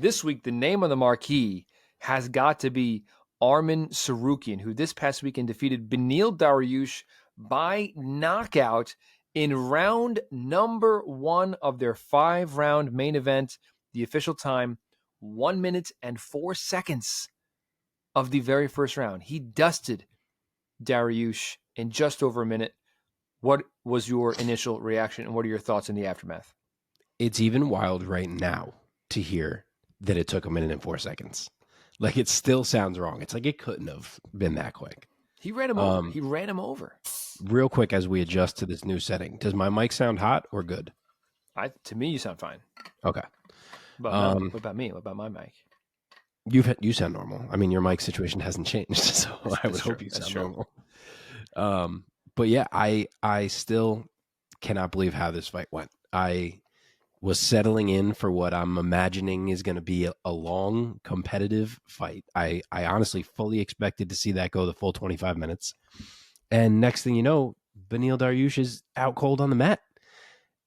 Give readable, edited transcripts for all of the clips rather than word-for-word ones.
this week, the name on the marquee has got to be Arman Tsarukyan, who this past weekend defeated Beneil Dariush by knockout in round number 1 of their 5-round main event. The official time, 1 minute and 4 seconds of the very first round. He dusted Dariush in just over a minute. What was your initial reaction, and what are your thoughts in the aftermath? It's even wild right now to hear that it took 1 minute and 4 seconds. Like, it still sounds wrong. It's like it couldn't have been that quick. He ran him over. He ran him over. Real quick, as we adjust to this new setting, does my mic sound hot or good? To me, you sound fine. Okay. What about me? What about my mic? You sound normal. I mean, your mic situation hasn't changed, so I would hope you sound normal. But yeah, I still cannot believe how this fight went. I was settling in for what I'm imagining is going to be a long, competitive fight. I honestly fully expected to see that go the full 25 minutes. And next thing you know, Beneil Dariush is out cold on the mat.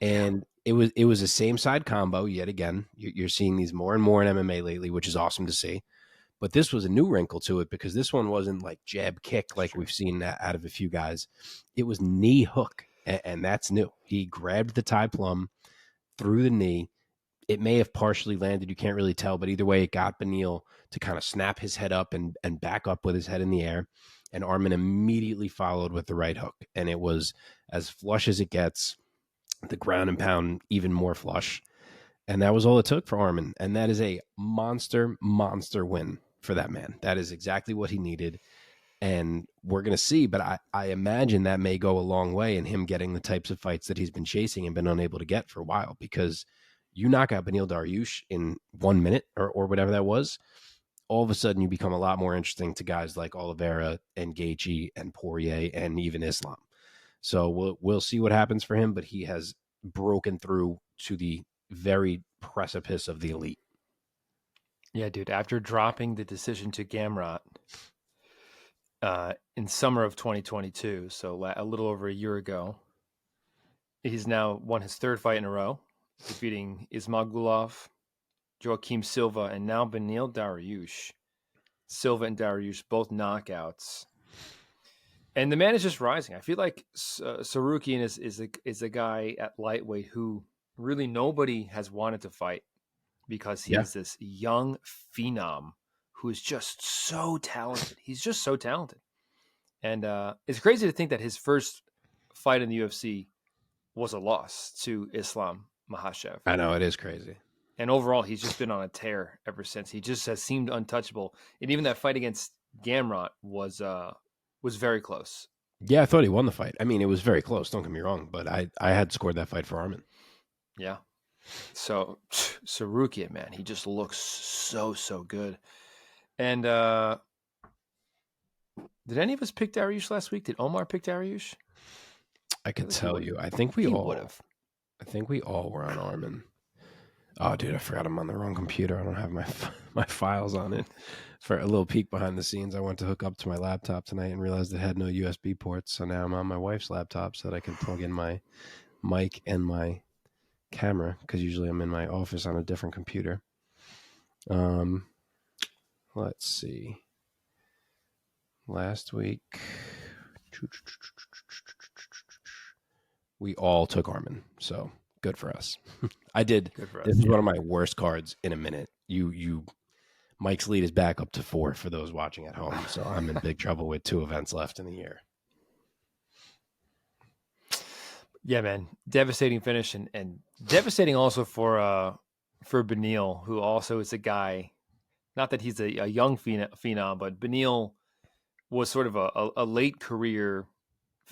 And it was a same side combo yet again. You're seeing these more and more in MMA lately, which is awesome to see. But this was a new wrinkle to it because this one wasn't like jab kick like we've seen out of a few guys. It was knee hook, and that's new. He grabbed the Thai plum through the knee. It may have partially landed. You can't really tell, but either way, it got Beneil to kind of snap his head up and back up with his head in the air. And Arman immediately followed with the right hook. And it was as flush as it gets, the ground and pound even more flush. And that was all it took for Arman. And that is a monster win for that man. That is exactly what he needed. And we're going to see, but I imagine that may go a long way in him getting the types of fights that he's been chasing and been unable to get for a while, because you knock out Beneil Dariush in 1 minute or whatever that was, all of a sudden you become a lot more interesting to guys like Oliveira and Gaethje and Poirier and even Islam. So we'll see what happens for him, but he has broken through to the very precipice of the elite. Yeah, dude, after dropping the decision to Gamrot in summer of 2022, so a little over a year ago, he's now won his 3rd fight in a row, defeating Ismagulov, Joaquim Silva, and now Beneil Dariush. Silva and Dariush, both knockouts. And the man is just rising. I feel like Tsarukyan is a guy at lightweight who really nobody has wanted to fight because he is this young phenom who is just so talented. He's just so talented. And it's crazy to think that his first fight in the UFC was a loss to Islam Makhachev. I know, it is crazy. And overall, he's just been on a tear ever since. He just has seemed untouchable. And even that fight against Gamrot was very close. Yeah, I thought he won the fight. I mean, it was very close, don't get me wrong, but I had scored that fight for Arman. Yeah. So Tsarukyan, man, he just looks so good. And did any of us pick Dariush last week? Did Omar pick Dariush? I could tell you. I think we all would have. I think we all were on Arman. Oh, dude, I forgot I'm on the wrong computer. I don't have my files on it. For a little peek behind the scenes, I went to hook up to my laptop tonight and realized it had no USB ports. So now I'm on my wife's laptop so that I can plug in my mic and my camera, because usually I'm in my office on a different computer. Let's see. Last week, we all took Arman, so good for us. I did. This is one of my worst cards in a minute. Mike's lead is back up to 4 for those watching at home, so I'm in big trouble with 2 events left in the year. Yeah, man, devastating finish and devastating also for Beneil, who also is a guy. Not that he's a young phenom, but Beneil was sort of a late career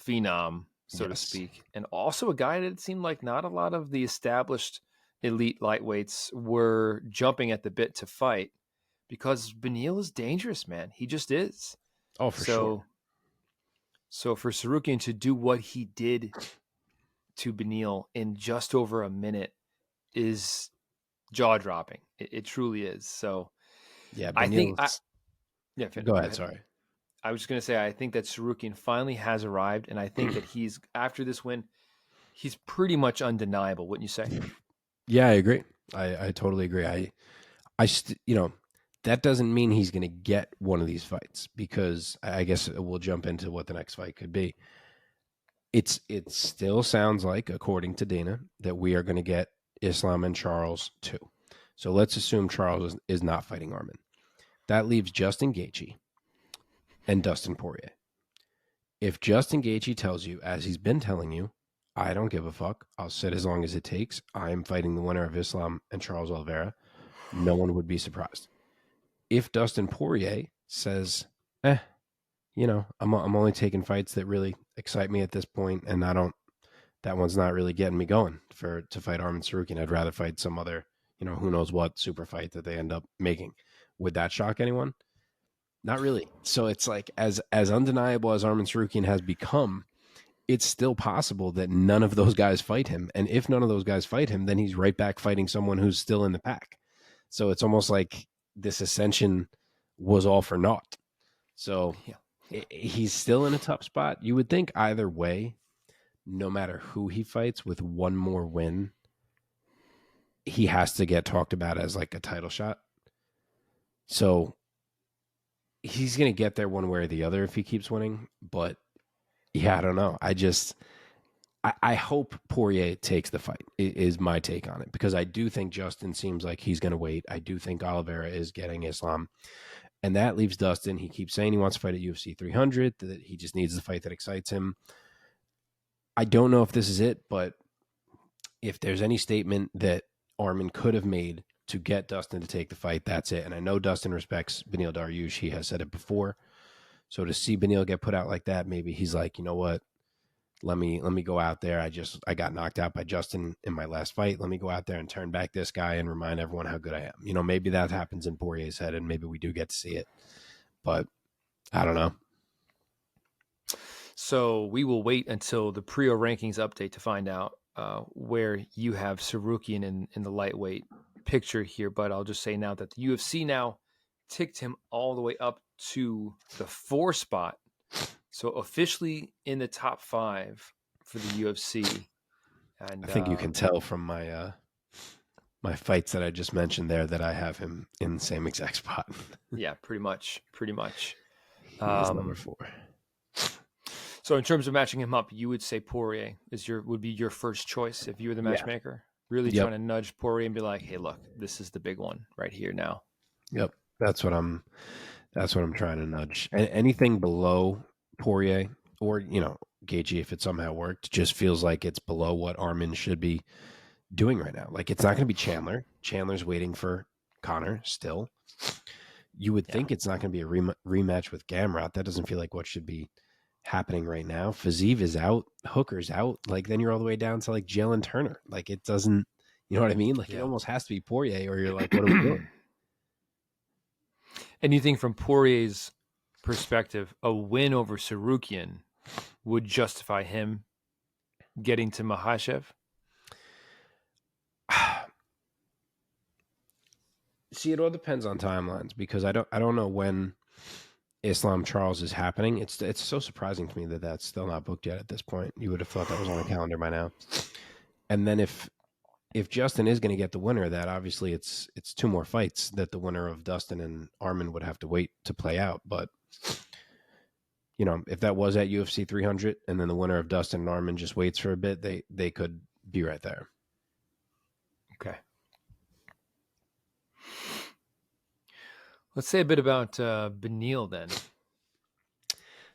phenom, so to speak, and also a guy that it seemed like not a lot of the established elite lightweights were jumping at the bit to fight, because Beneil is dangerous, man. He just is. Oh, for sure. So for Tsarukyan to do what he did to Beneil in just over a minute is jaw-dropping. It truly is. So yeah, I think go ahead. Sorry. I was just going to say, I think that Tsarukyan finally has arrived, and I think that he's, after this win, he's pretty much undeniable, wouldn't you say? Yeah, I agree. I totally agree. that doesn't mean he's going to get one of these fights, because I guess we'll jump into what the next fight could be. It still sounds like, according to Dana, that we are going to get Islam and Charles too. So let's assume Charles is not fighting Arman. That leaves Justin Gaethje and Dustin Poirier. If Justin Gaethje tells you, as he's been telling you, I don't give a fuck, I'll sit as long as it takes, I'm fighting the winner of Islam and Charles Oliveira, no one would be surprised. If Dustin Poirier says, I'm only taking fights that really excite me at this point, and that one's not really getting me going to fight Arman Tsarukyan. I'd rather fight some other, who knows what super fight that they end up making. Would that shock anyone? Not really. So it's like, as undeniable as Arman Tsarukyan has become, it's still possible that none of those guys fight him. And if none of those guys fight him, then he's right back fighting someone who's still in the pack. So it's almost like this ascension was all for naught. So he's still in a tough spot. You would think either way, no matter who he fights, with one more win, he has to get talked about as like a title shot. So he's going to get there one way or the other if he keeps winning. But yeah, I don't know. I hope Poirier takes the fight, is my take on it, because I do think Justin seems like he's going to wait. I do think Oliveira is getting Islam. And that leaves Dustin. He keeps saying he wants to fight at UFC 300, that he just needs the fight that excites him. I don't know if this is it, but if there's any statement that Arman could have made to get Dustin to take the fight, that's it. And I know Dustin respects Beneil Dariush. He has said it before. So to see Beneil get put out like that, maybe he's like, you know what? Let me go out there. I got knocked out by Justin in my last fight. Let me go out there and turn back this guy and remind everyone how good I am. Maybe that happens in Poirier's head, and maybe we do get to see it. But I don't know. So we will wait until the Prio rankings update to find out where you have Tsarukyan in the lightweight picture here. But I'll just say now that the UFC now ticked him all the way up to the 4 spot. So officially in the top 5 for the UFC. And I think you can tell from my my fights that I just mentioned there that I have him in the same exact spot. Yeah, pretty much. He is number 4. So in terms of matching him up, you would say Poirier would be your first choice if you were the matchmaker? Yeah. Really trying to nudge Poirier and be like, hey, look, this is the big one right here now. Yep. That's what I'm trying to nudge. Anything below Poirier or, Gaethje, if it somehow worked, just feels like it's below what Arman should be doing right now. Like, it's not going to be Chandler. Chandler's waiting for Conor still. You would think it's not going to be a rematch with Gamrot. That doesn't feel like what should be happening right now. Fiziev is out. Hooker's out. Like, then you're all the way down to like Jalin Turner. Like, it doesn't, you know what I mean? Like, it almost has to be Poirier, or you're like, what are we doing? And you think from Poirier's perspective, a win over Tsarukyan would justify him getting to Makhachev? See, it all depends on timelines, because I don't know when Islam Charles is happening. It's so surprising to me that that's still not booked yet at this point. You would have thought that was on the calendar by now. And then if Justin is going to get the winner of that, obviously it's 2 more fights that the winner of Dustin and Arman would have to wait to play out. But, if that was at UFC 300 and then the winner of Dustin and Arman just waits for a bit, they could be right there. Okay. Let's say a bit about Beneil then.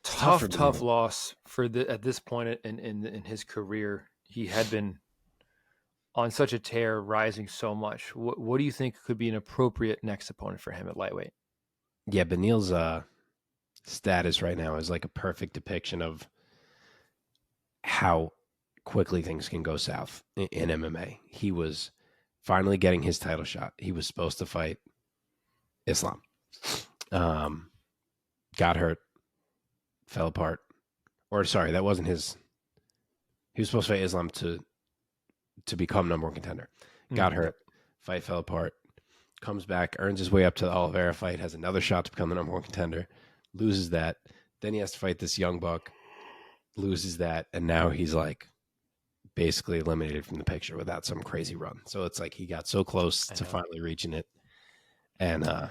Tough loss at this point in his career. He had been on such a tear, rising so much. What do you think could be an appropriate next opponent for him at lightweight? Yeah, Beneil's status right now is like a perfect depiction of how quickly things can go south in MMA. He was finally getting his title shot. He was supposed to fight Islam. Got hurt, fell apart. Or sorry, that wasn't his. He was supposed to fight Islam to become number 1 contender. Got hurt, fight fell apart, comes back, earns his way up to the Oliveira fight, has another shot to become the number 1 contender, loses that. Then he has to fight this young buck, loses that, and now he's like basically eliminated from the picture without some crazy run. So it's like he got so close to finally reaching it. and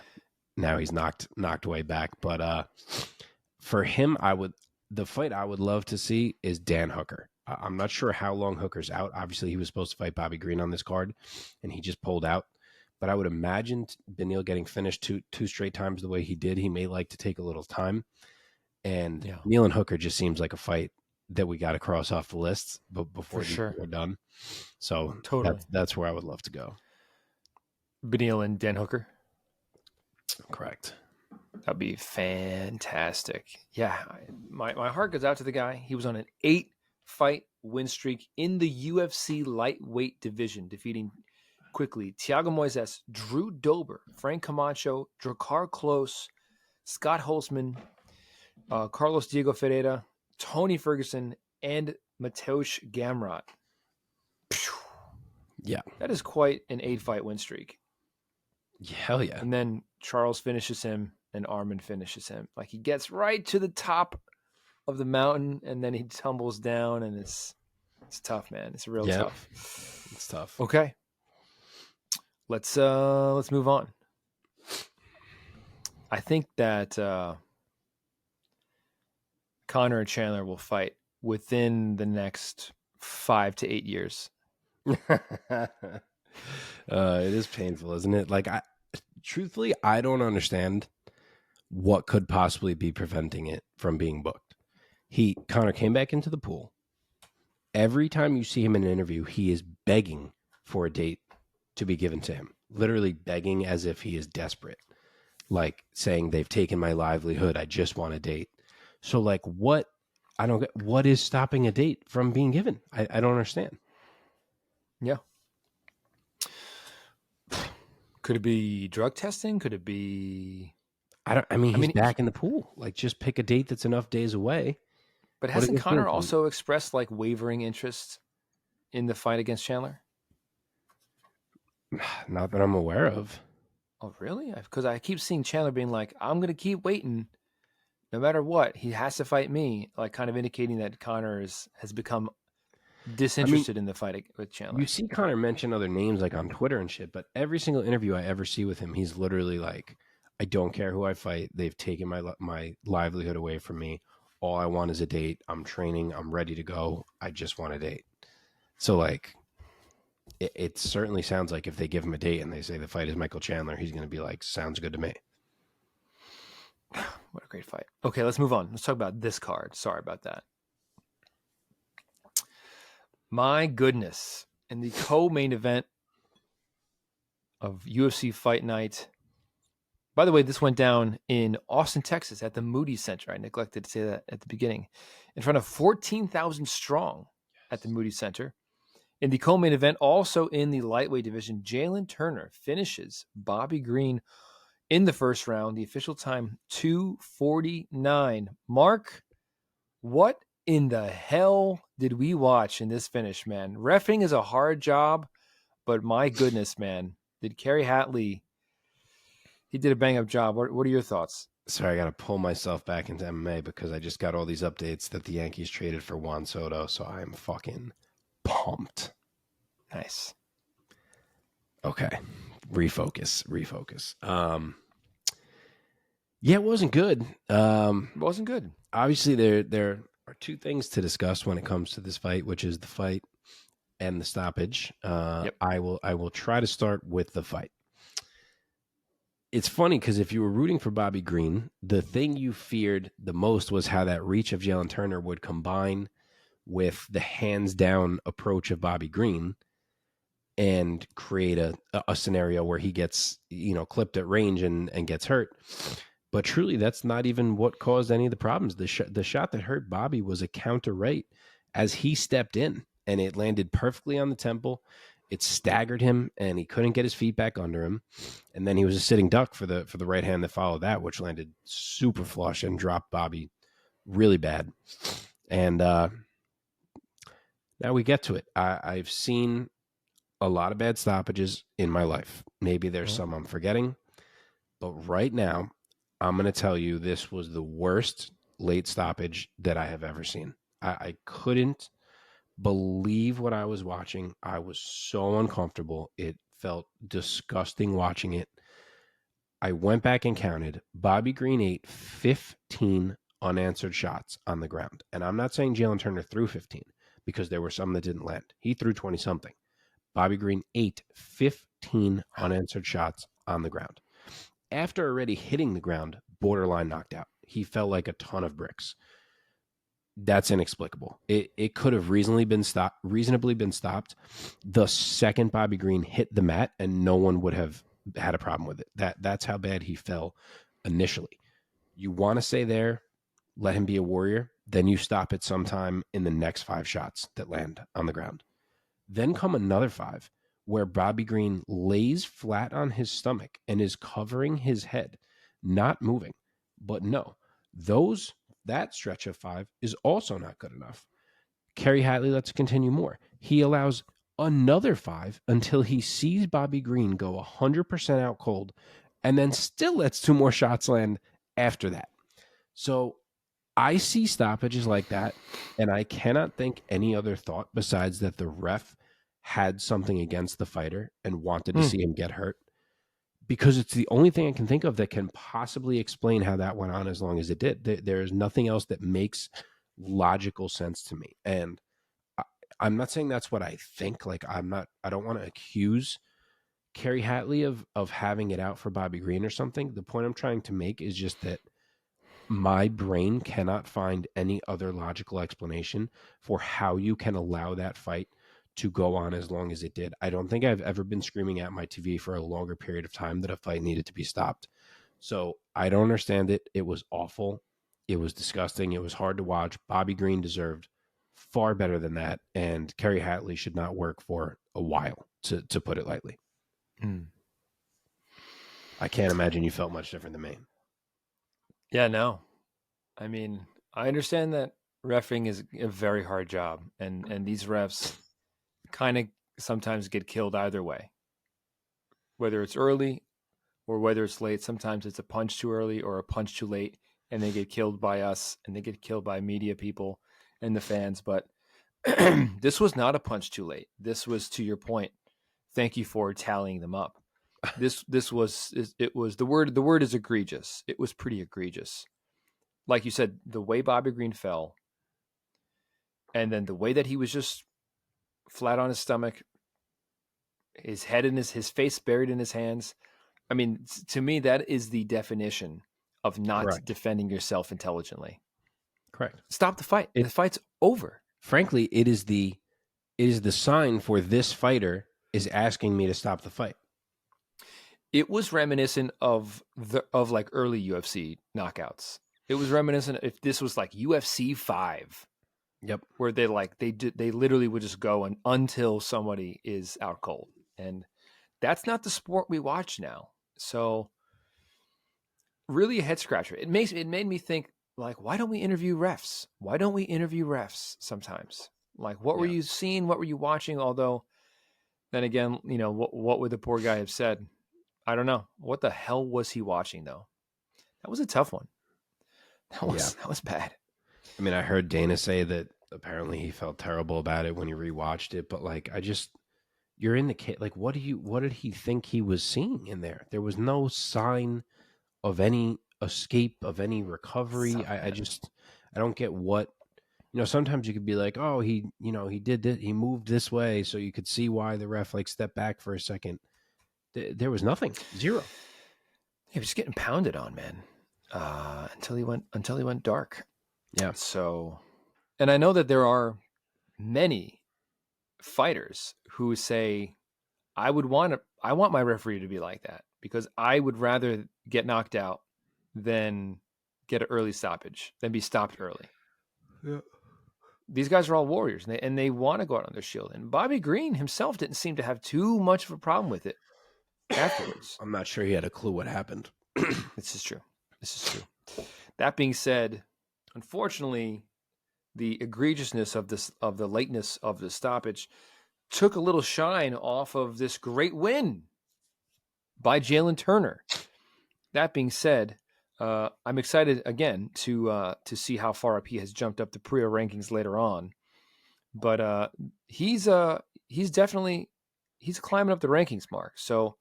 now he's knocked way back. But for him, the fight I would love to see is Dan Hooker. I'm not sure how long Hooker's out. Obviously, he was supposed to fight Bobby Green on this card, and he just pulled out. But I would imagine Beneil getting finished two straight times the way he did. He may like to take a little time. And Neil and Hooker just seems like a fight that we got to cross off the list before we're done. So totally. That's where I would love to go. Beneil and Dan Hooker? Correct. That'd be fantastic. Yeah, my heart goes out to the guy. He was on an 8-fight win streak in the UFC lightweight division, defeating quickly Thiago Moises, Drew Dober, Frank Camacho, Drakkar Klose, Scott Holtzman, Carlos Diego Ferreira, Tony Ferguson, and Mateusz Gamrot. Yeah. That is quite an 8-fight win streak. Hell yeah. And then Charles finishes him and Arman finishes him. Like, he gets right to the top of the mountain and then he tumbles down, and it's tough, man. It's real tough. It's tough. Okay. Let's move on. I think that Conor and Chandler will fight within the next 5 to 8 years. It is painful, isn't it? Like, truthfully, I don't understand what could possibly be preventing it from being booked. Conor came back into the pool. Every time you see him in an interview, he is begging for a date to be given to him. Literally begging as if he is desperate. Like, saying, they've taken my livelihood, I just want a date. So, like, what is stopping a date from being given? I don't understand. Yeah. Could it be drug testing? Could it be... He's back in the pool. Like, just pick a date that's enough days away. But hasn't Conor also expressed, like, wavering interest in the fight against Chandler? Not that I'm aware of. Oh, really? Because I keep seeing Chandler being like, I'm going to keep waiting. No matter what, he has to fight me. Like, kind of indicating that Conor has become disinterested in the fight with Chandler. You see Conor mention other names, like, on Twitter and shit, but every single interview I ever see with him, he's literally like, I don't care who I fight. They've taken my livelihood away from me. All I want is a date. I'm training. I'm ready to go. I just want a date. So, like, it certainly sounds like if they give him a date and they say the fight is Michael Chandler, he's going to be like, sounds good to me. What a great fight. Okay, let's move on. Let's talk about this card. Sorry about that. My goodness. In the co-main event of UFC Fight Night. By the way, this went down in Austin, Texas at the Moody Center. I neglected to say that at the beginning. In front of 14,000 strong at the Moody Center. In the co-main event, also in the lightweight division, Jalin Turner finishes Bobby Green in the first round. The official time, 2:49. Mark, what in the hell did we watch in this finish, man? Reffing is a hard job, but my goodness, man. Did Kerry Hatley... He did a bang-up job. What are your thoughts? Sorry, I got to pull myself back into MMA because I just got all these updates that the Yankees traded for Juan Soto, so I'm fucking pumped. Nice. Okay. Refocus. Yeah, it wasn't good. It wasn't good. Obviously, there are two things to discuss when it comes to this fight, which is the fight and the stoppage. Yep. I will try to start with the fight. It's funny because if you were rooting for Bobby Green, the thing you feared the most was how that reach of Jalin Turner would combine with the hands-down approach of Bobby Green and create a scenario where he gets, clipped at range and gets hurt. But truly, that's not even what caused any of the problems. The shot that hurt Bobby was a counter right as he stepped in, and it landed perfectly on the temple. It staggered him, and he couldn't get his feet back under him. And then he was a sitting duck for the right hand that followed that, which landed super flush and dropped Bobby really bad. And now we get to it. I've seen a lot of bad stoppages in my life. Maybe there's some I'm forgetting. But right now, I'm going to tell you this was the worst late stoppage that I have ever seen. I couldn't believe what I was watching. I was so uncomfortable. It felt disgusting watching it. I went back and counted. Bobby Green ate 15 unanswered shots on the ground. And I'm not saying Jalin Turner threw 15 because there were some that didn't land. He threw 20 something. Bobby Green ate 15 unanswered shots on the ground. After already hitting the ground, borderline knocked out. He fell like a ton of bricks. That's inexplicable. It could have reasonably been stopped the second Bobby Green hit the mat, and no one would have had a problem with it. That's how bad he fell initially. You want to stay there, let him be a warrior, then you stop it sometime in the next 5 shots that land on the ground. Then come another 5 where Bobby Green lays flat on his stomach and is covering his head, not moving. But no, that stretch of 5 is also not good enough. Kerry Hatley lets it continue more. He allows another 5 until he sees Bobby Green go 100% out cold and then still lets 2 more shots land after that. So I see stoppages like that, and I cannot think any other thought besides that the ref had something against the fighter and wanted to see him get hurt, because it's the only thing I can think of that can possibly explain how that went on as long as it did. There is nothing else that makes logical sense to me. And I'm not saying that's what I think. Like, I don't want to accuse Kerry Hatley of having it out for Bobby Green or something. The point I'm trying to make is just that my brain cannot find any other logical explanation for how you can allow that fight to go on as long as it did. I don't think I've ever been screaming at my TV for a longer period of time that a fight needed to be stopped. So I don't understand it. It was awful. It was disgusting. It was hard to watch. Bobby Green deserved far better than that. And Kerry Hatley should not work for a while, to put it lightly. I can't imagine you felt much different than me. Yeah, no. I mean, I understand that reffing is a very hard job, and these refs kind of sometimes get killed either way. Whether it's early or whether it's late, sometimes it's a punch too early or a punch too late, and they get killed by us, and they get killed by media people and the fans. But this was not a punch too late. This was, to your point, thank you for tallying them up. It was the word is egregious. It was pretty egregious. Like you said, the way Bobby Green fell, and then the way that he was just flat on his stomach, his head in his face buried in his hands. I mean, to me, that is the definition of not defending yourself intelligently. Correct. Stop the fight. The fight's over. Frankly, it is the sign for this fighter is asking me to stop the fight. It was reminiscent of like early UFC knockouts. It was reminiscent if this was like UFC 5. Yep. Where they literally would just go until somebody is out cold. And that's not the sport we watch now. So really a head scratcher. It made me think, like, why don't we interview refs? Why don't we interview refs sometimes? Like, what were you seeing? What were you watching? Although then again, you know, what would the poor guy have said? I don't know. What the hell was he watching though? That was a tough one. That was bad. I mean, I heard Dana say that apparently he felt terrible about it when he rewatched it, but like, you're in the kit. Like, what did he think he was seeing in there? There was no sign of any escape, of any recovery. I don't get what, you know, sometimes you could be like, oh, he did this, he moved this way. So you could see why the ref like stepped back for a second. There was nothing, zero. He was just getting pounded on, man. Until he went dark. Yeah. So, and I know that there are many fighters who say, I want my referee to be like that because I would rather get knocked out than get an early stoppage, than be stopped early. Yeah. These guys are all warriors, and they want to go out on their shield. And Bobby Green himself didn't seem to have too much of a problem with it afterwards. I'm not sure he had a clue what happened. This is true. That being said, unfortunately, the egregiousness of the lateness of the stoppage took a little shine off of this great win by Jalin Turner. That being said, I'm excited again to see how far up he has jumped up the PRIA rankings later on. But he's definitely climbing up the rankings, Mark. So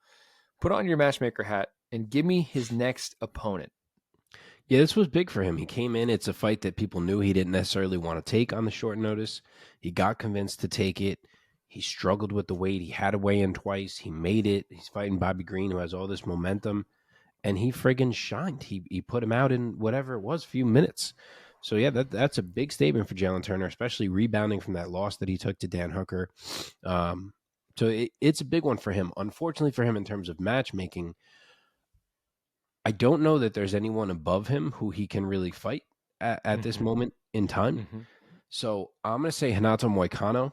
put on your matchmaker hat and give me his next opponent. Yeah, this was big for him. He came in. It's a fight that people knew he didn't necessarily want to take on the short notice. He got convinced to take it. He struggled with the weight. He had to weigh in twice. He made it. He's fighting Bobby Green, who has all this momentum, and he friggin' shined. He put him out in whatever it was, a few minutes. So, yeah, that's a big statement for Jalin Turner, especially rebounding from that loss that he took to Dan Hooker. So it's a big one for him. Unfortunately for him in terms of matchmaking, I don't know that there's anyone above him who he can really fight at this moment in time. Mm-hmm. So I'm going to say Renato Moicano.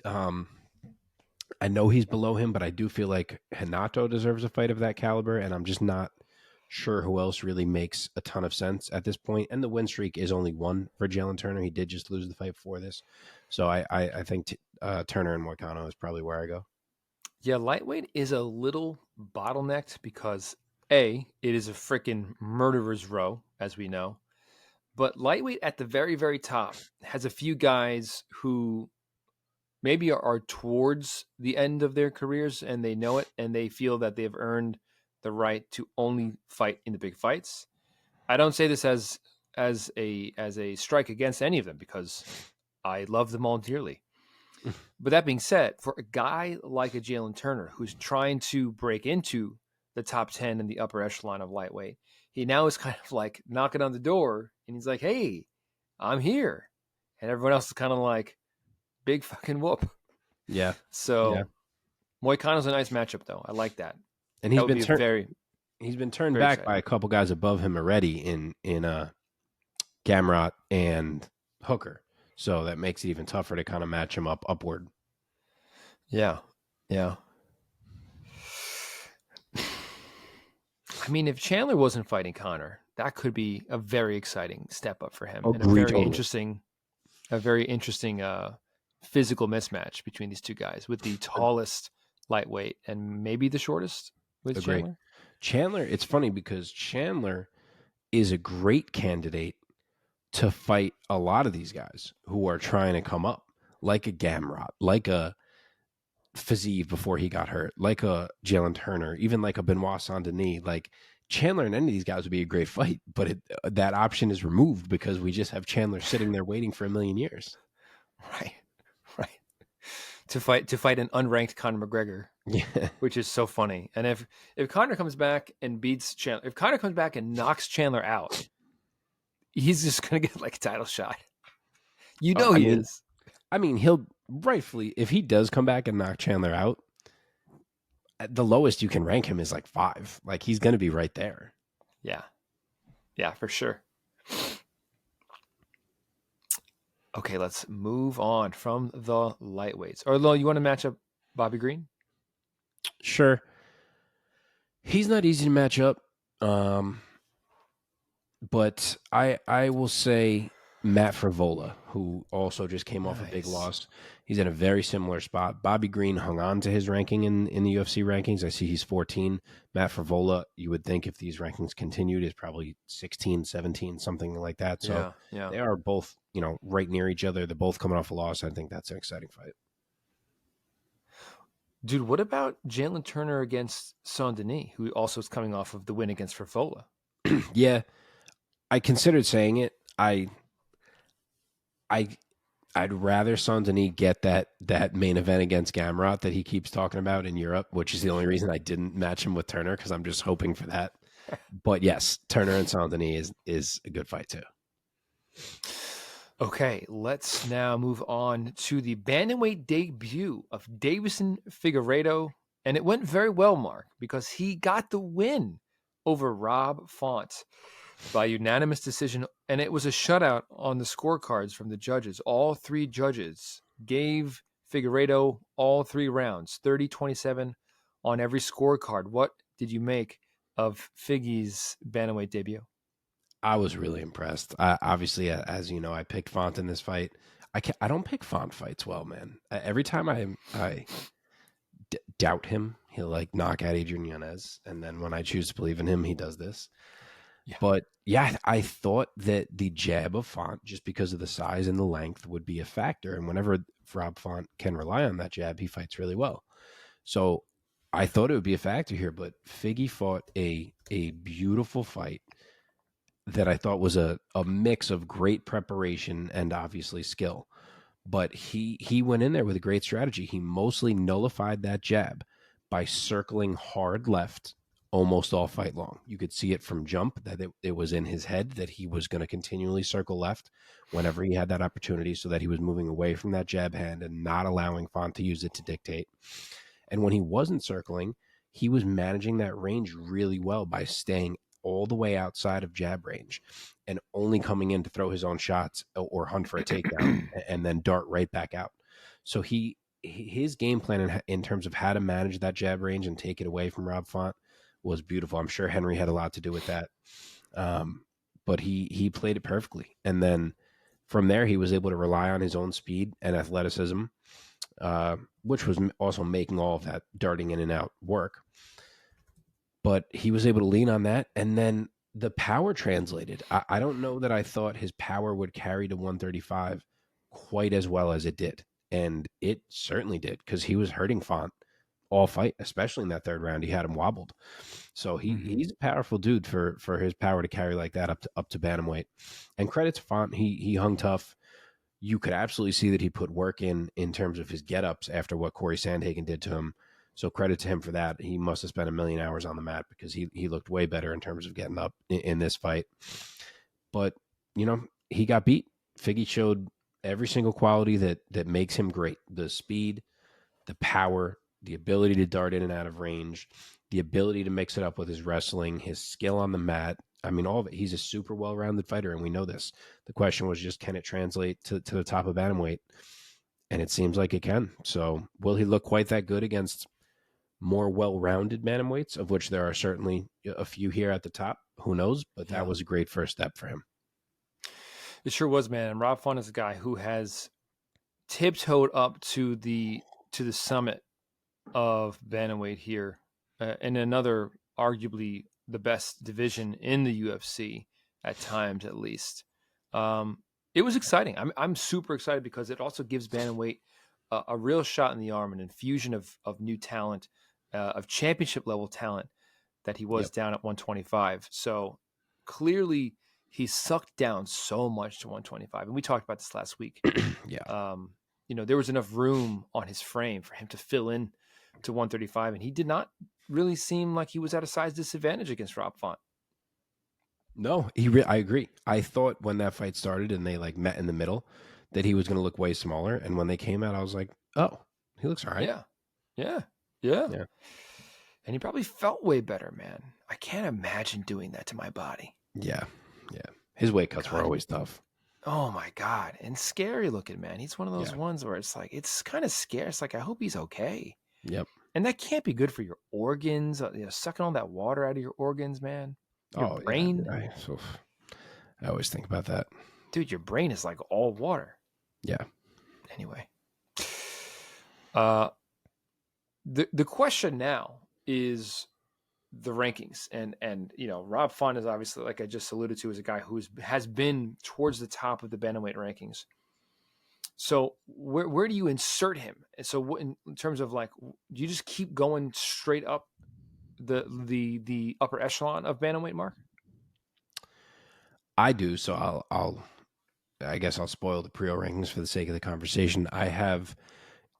I know he's below him, but I do feel like Renato deserves a fight of that caliber, and I'm just not sure who else really makes a ton of sense at this point. And the win streak is only one for Jalin Turner. He did just lose the fight before this. So I think Turner and Moicano is probably where I go. Yeah, lightweight is a little bottlenecked because it is a freaking murderer's row, as we know. But lightweight at the very, very top has a few guys who maybe are towards the end of their careers and they know it and they feel that they've earned the right to only fight in the big fights. I don't say this as a strike against any of them because I love them all dearly. But that being said, for a guy like a Jalin Turner who's trying to break into the top 10 in the upper echelon of lightweight, he now is kind of like knocking on the door and he's like, hey, I'm here. And everyone else is kind of like, big fucking whoop. Yeah. So Moicano's a nice matchup, though. I like that. And he's been turned back exciting by a couple guys above him already in Gamrot and Hooker. So that makes it even tougher to kind of match him up upward. Yeah. Yeah. I mean, if Chandler wasn't fighting Conor, that could be a very exciting step up for him. And a very interesting physical mismatch between these two guys with the tallest lightweight and maybe the shortest with Chandler. Chandler, it's funny because Chandler is a great candidate to fight a lot of these guys who are trying to come up, like a Gamrot, like a Fiziev before he got hurt, like a Jalin Turner, even like a Benoit Saint-Denis. Like Chandler and any of these guys would be a great fight, but that option is removed because we just have Chandler sitting there waiting for a million years. Right. To fight an unranked Conor McGregor, which is so funny. And if Conor comes back and beats Chandler, if Conor comes back and knocks Chandler out, he's just gonna get like a title shot. He is. I mean, he'll rightfully, if he does come back and knock Chandler out, the lowest you can rank him is like 5. Like he's gonna be right there. Yeah, for sure. Okay, let's move on from the lightweights. Or you want to match up Bobby Green? Sure. He's not easy to match up. But I will say Matt Frivola, who also just came off a big loss. He's in a very similar spot. Bobby Green hung on to his ranking in the UFC rankings. I see he's 14. Matt Frivola, you would think if these rankings continued, is probably 16, 17, something like that. So they are both, right near each other. They're both coming off a loss. I think that's an exciting fight. Dude, what about Jalin Turner against Saint-Denis, who also is coming off of the win against Frivola? Yeah, I considered saying it. I'd rather Saint-Denis get that main event against Gamrot that he keeps talking about in Europe, which is the only reason I didn't match him with Turner, because I'm just hoping for that. But yes, Turner and Saint-Denis is a good fight too. Okay, let's now move on to the bantamweight debut of Deiveson Figueiredo, and it went very well, Mark, because he got the win over Rob Font by unanimous decision, and it was a shutout on the scorecards from the judges. All 3 judges gave Figueiredo all 3 rounds, 30-27 on every scorecard. What did you make of Figgy's bantamweight debut? I was really impressed. Obviously, as you know, I picked Font in this fight. I don't pick Font fights well, man. Every time I doubt him, he'll like knock out Adrian Yanez, and then when I choose to believe in him, he does this. Yeah. But yeah, I thought that the jab of Font, just because of the size and the length, would be a factor. And whenever Rob Font can rely on that jab, he fights really well. So I thought it would be a factor here, but Figgy fought a beautiful fight that I thought was a mix of great preparation and obviously skill. But he went in there with a great strategy. He mostly nullified that jab by circling hard left almost all fight long. You could see it from jump that it was in his head that he was going to continually circle left whenever he had that opportunity, so that he was moving away from that jab hand and not allowing Font to use it to dictate. And when he wasn't circling, he was managing that range really well by staying all the way outside of jab range and only coming in to throw his own shots or hunt for a takedown and then dart right back out. So his game plan in terms of how to manage that jab range and take it away from Rob Font was beautiful. I'm sure Henry had a lot to do with that. But he played it perfectly. And then from there, he was able to rely on his own speed and athleticism, which was also making all of that darting in and out work. But he was able to lean on that. And then the power translated. I don't know that I thought his power would carry to 135 quite as well as it did. And it certainly did, because he was hurting Font all fight, especially in that third round. He had him wobbled. So he's a powerful dude for his power to carry like that up to bantamweight. And credit to Font, he hung tough. You could absolutely see that he put work in terms of his get-ups after what Corey Sandhagen did to him. So credit to him for that. He must have spent 1 million hours on the mat, because he looked way better in terms of getting up in this fight. But, he got beat. Figgy showed every single quality that makes him great. The speed, the power, the ability to dart in and out of range, the ability to mix it up with his wrestling, his skill on the mat. I mean, all of it. He's a super well-rounded fighter, and we know this. The question was just, can it translate to the top of bantamweight? And it seems like it can. So will he look quite that good against more well-rounded bantamweights, of which there are certainly a few here at the top? Who knows? But that was a great first step for him. It sure was, man. And Rob Font is a guy who has tiptoed up to the summit of bantamweight here, in another arguably the best division in the UFC at times, at least. It was exciting. I'm super excited, because it also gives bantamweight a real shot in the arm, an infusion of new talent, of championship level talent that he was down at 125. So clearly he sucked down so much to 125, and we talked about this last week. There was enough room on his frame for him to fill in to 135, and he did not really seem like he was at a size disadvantage against Rob Font. No, I agree. I thought when that fight started and they met in the middle that he was going to look way smaller, and when they came out, I was like, oh, he looks all right. Yeah. And he probably felt way better, man. I can't imagine doing that to my body. Yeah. His weight cuts were always tough. Oh my God. And scary looking, man. He's one of those ones where it's like, it's kind of scary. It's like, I hope he's okay. Yep. And that can't be good for your organs, sucking all that water out of your organs, man. Your brain. Yeah. I always think about that. Dude, your brain is like all water. Yeah. Anyway. The question now is the rankings, and Rob Font is obviously, like I just alluded to, is a guy who has been towards the top of the bantamweight rankings. So where do you insert him? So in terms of, like, do you just keep going straight up the upper echelon of bantamweight, Mark? I do. So I guess I'll spoil the pre-O rankings for the sake of the conversation. I have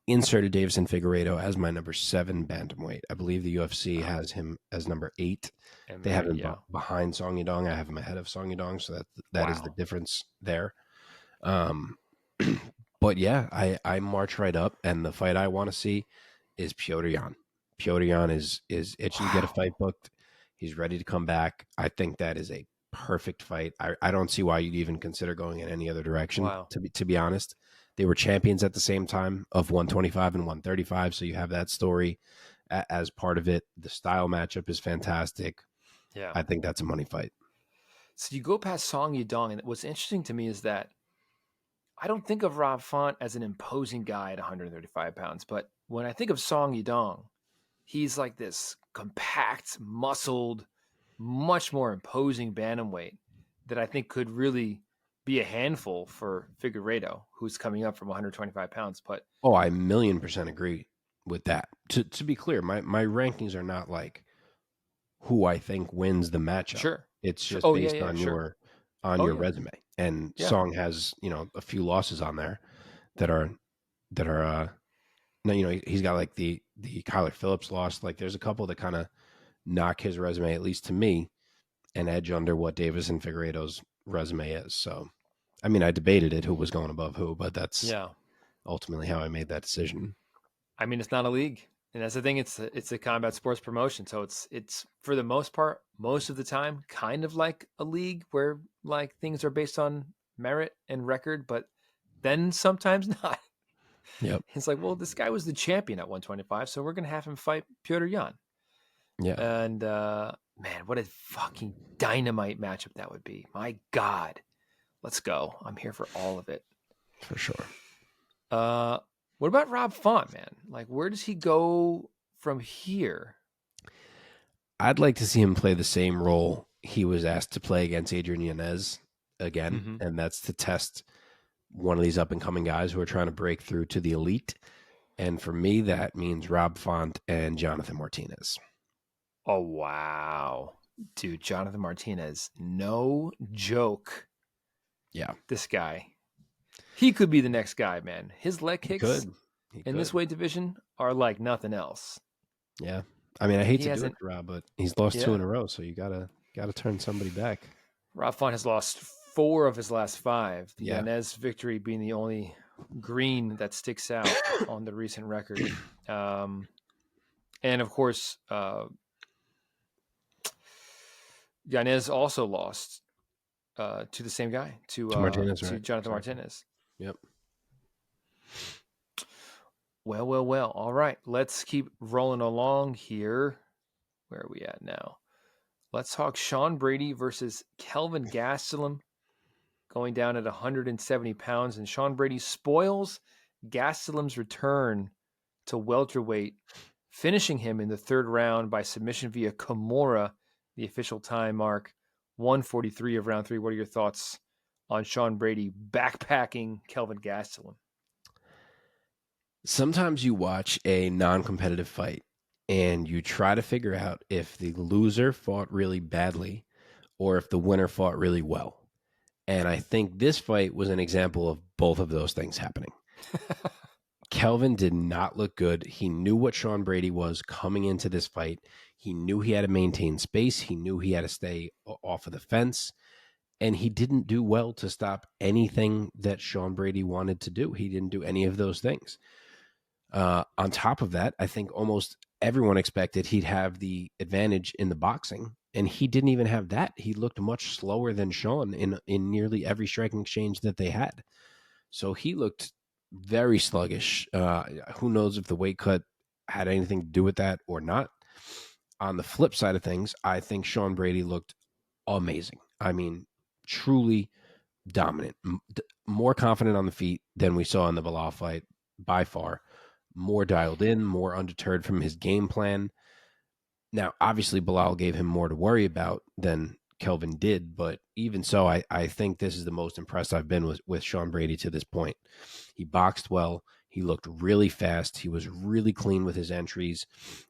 inserted Deiveson Figueiredo as my number 7 bantamweight. I believe the UFC has him as number 8. And they have him behind Song Yadong. I have him ahead of Song Yadong, so that is the difference there. But yeah, I march right up, and the fight I want to see is Petr Yan. Petr Yan is itching to get a fight booked. He's ready to come back. I think that is a perfect fight. I don't see why you'd even consider going in any other direction, to be honest. They were champions at the same time of 125 and 135, so you have that story as part of it. The style matchup is fantastic. Yeah, I think that's a money fight. So you go past Song Yadong, and what's interesting to me is that I don't think of Rob Font as an imposing guy at 135 pounds, but when I think of Song Yadong, he's like this compact, muscled, much more imposing bantamweight that I think could really be a handful for Figueiredo, who's coming up from 125 pounds. But I 1,000,000% agree. with that. To be clear, my rankings are not like who I think wins the matchup. Sure. It's just Oh, based yeah, on sure. your resume. And Yeah. Song has, a few losses on there that are no, he's got like the Kyler Phillips loss. Like there's a couple that kind of knock his resume, at least to me, an edge under what Davis and Figueiredo's resume is. So, I mean, I debated it who was going above who, but that's ultimately how I made that decision. I mean, it's not a league, and that's the thing. It's a combat sports promotion, so it's for the most part, most of the time, kind of like a league where like things are based on merit and record, but then sometimes not. Yep. It's like, well, this guy was the champion at 125, so we're gonna have him fight Petr Yan. Yeah. And man, what a fucking dynamite matchup that would be. My God, let's go. I'm here for all of it. For sure. What about Rob Font, man? Like, where does he go from here? I'd like to see him play the same role he was asked to play against Adrian Yanez again, and that's to test one of these up-and-coming guys who are trying to break through to the elite. And for me, that means Rob Font and Jonathan Martinez. Oh, wow. Dude, Jonathan Martinez, no joke. Yeah. This guy. He could be the next guy, man. His leg kicks He in this weight division are like nothing else. Yeah. I mean, I hate to do it for Rob, but he's lost 2 in a row, so you gotta turn somebody back. Rob Font has lost 4 of his last 5. The Yanez victory being the only green that sticks out on the recent record. And of course, Yanez also lost to the same guy, to Martinez, to right? Jonathan Martinez. Yep. Well. All right, let's keep rolling along here. Where are we at now? Let's talk Sean Brady versus Kelvin Gastelum, going down at 170 pounds. And Sean Brady spoils Gastelum's return to welterweight, finishing him in the 3rd round by submission via Kimura, the official time mark, 143 of round 3. What are your thoughts on Sean Brady backpacking Kelvin Gastelum? Sometimes you watch a non-competitive fight and you try to figure out if the loser fought really badly or if the winner fought really well. And I think this fight was an example of both of those things happening. Kelvin did not look good. He knew what Sean Brady was coming into this fight. He knew he had to maintain space. He knew he had to stay off of the fence. And he didn't do well to stop anything that Sean Brady wanted to do. He didn't do any of those things. On top of that, I think almost everyone expected he'd have the advantage in the boxing, and he didn't even have that. He looked much slower than Sean in nearly every striking exchange that they had. So he looked very sluggish. Who knows if the weight cut had anything to do with that or not. On the flip side of things, I think Sean Brady looked amazing. I mean, truly dominant, more confident on the feet than we saw in the Beneil fight by far. More dialed in, more undeterred from his game plan. Now, obviously, Beneil gave him more to worry about than Kelvin did, but even so, I think this is the most impressed I've been with Sean Brady to this point. He boxed well. He looked really fast. He was really clean with his entries.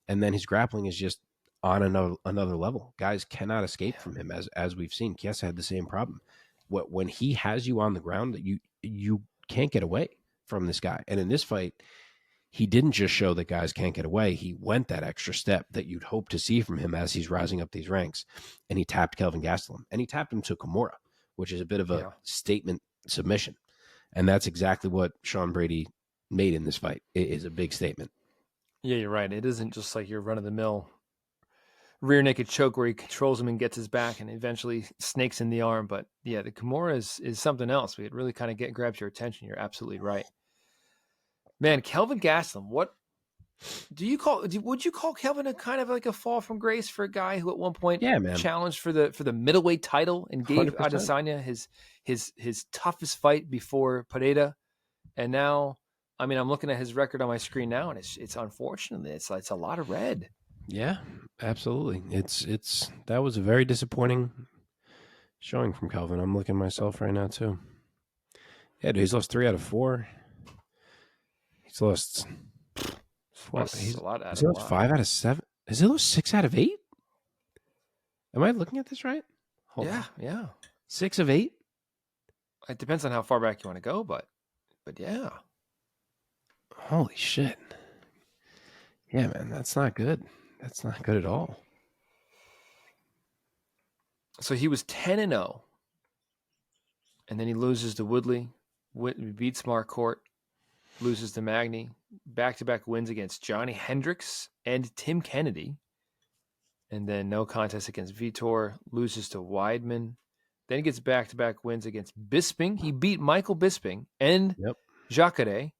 And then his grappling is just on another level. Guys cannot escape from him, as we've seen. Chiesa had the same problem. When he has you on the ground, you can't get away from this guy. And in this fight, he didn't just show that guys can't get away. He went that extra step that you'd hope to see from him as he's rising up these ranks. And he tapped Kelvin Gastelum. And he tapped him to Kimura, which is a bit of a statement submission. And that's exactly what Sean Brady made in this fight. It is a big statement. Yeah, you're right. It isn't just like your run-of-the-mill rear naked choke where he controls him and gets his back and eventually snakes in the arm. But yeah, the Kimura is something else. It really kind of grabs your attention. You're absolutely right. Man, Kelvin Gastelum, what would you call Kelvin a kind of like a fall from grace for a guy who at one point challenged for the middleweight title and gave 100%. Adesanya his toughest fight before Pereira, and now, I mean, I'm looking at his record on my screen now, and it's unfortunately it's a lot of red. Yeah, absolutely. It's that was a very disappointing showing from Kelvin. I'm looking myself right now too. Yeah, dude, he's lost 3 out of 4. He's lost Plus a lot out Is of a it lot. 5 out of 7? Is it 6 out of 8? Am I looking at this right? Hold on. Yeah. 6 of 8? It depends on how far back you want to go, but yeah. Holy shit. Yeah, man, that's not good. That's not good at all. So he was 10-0. And then he loses to Woodley, beats Marcourt, loses to Magny, back-to-back wins against Johnny Hendricks and Tim Kennedy. And then no contest against Vitor, loses to Weidman. Then he gets back-to-back wins against Bisping. He beat Michael Bisping and Jacare,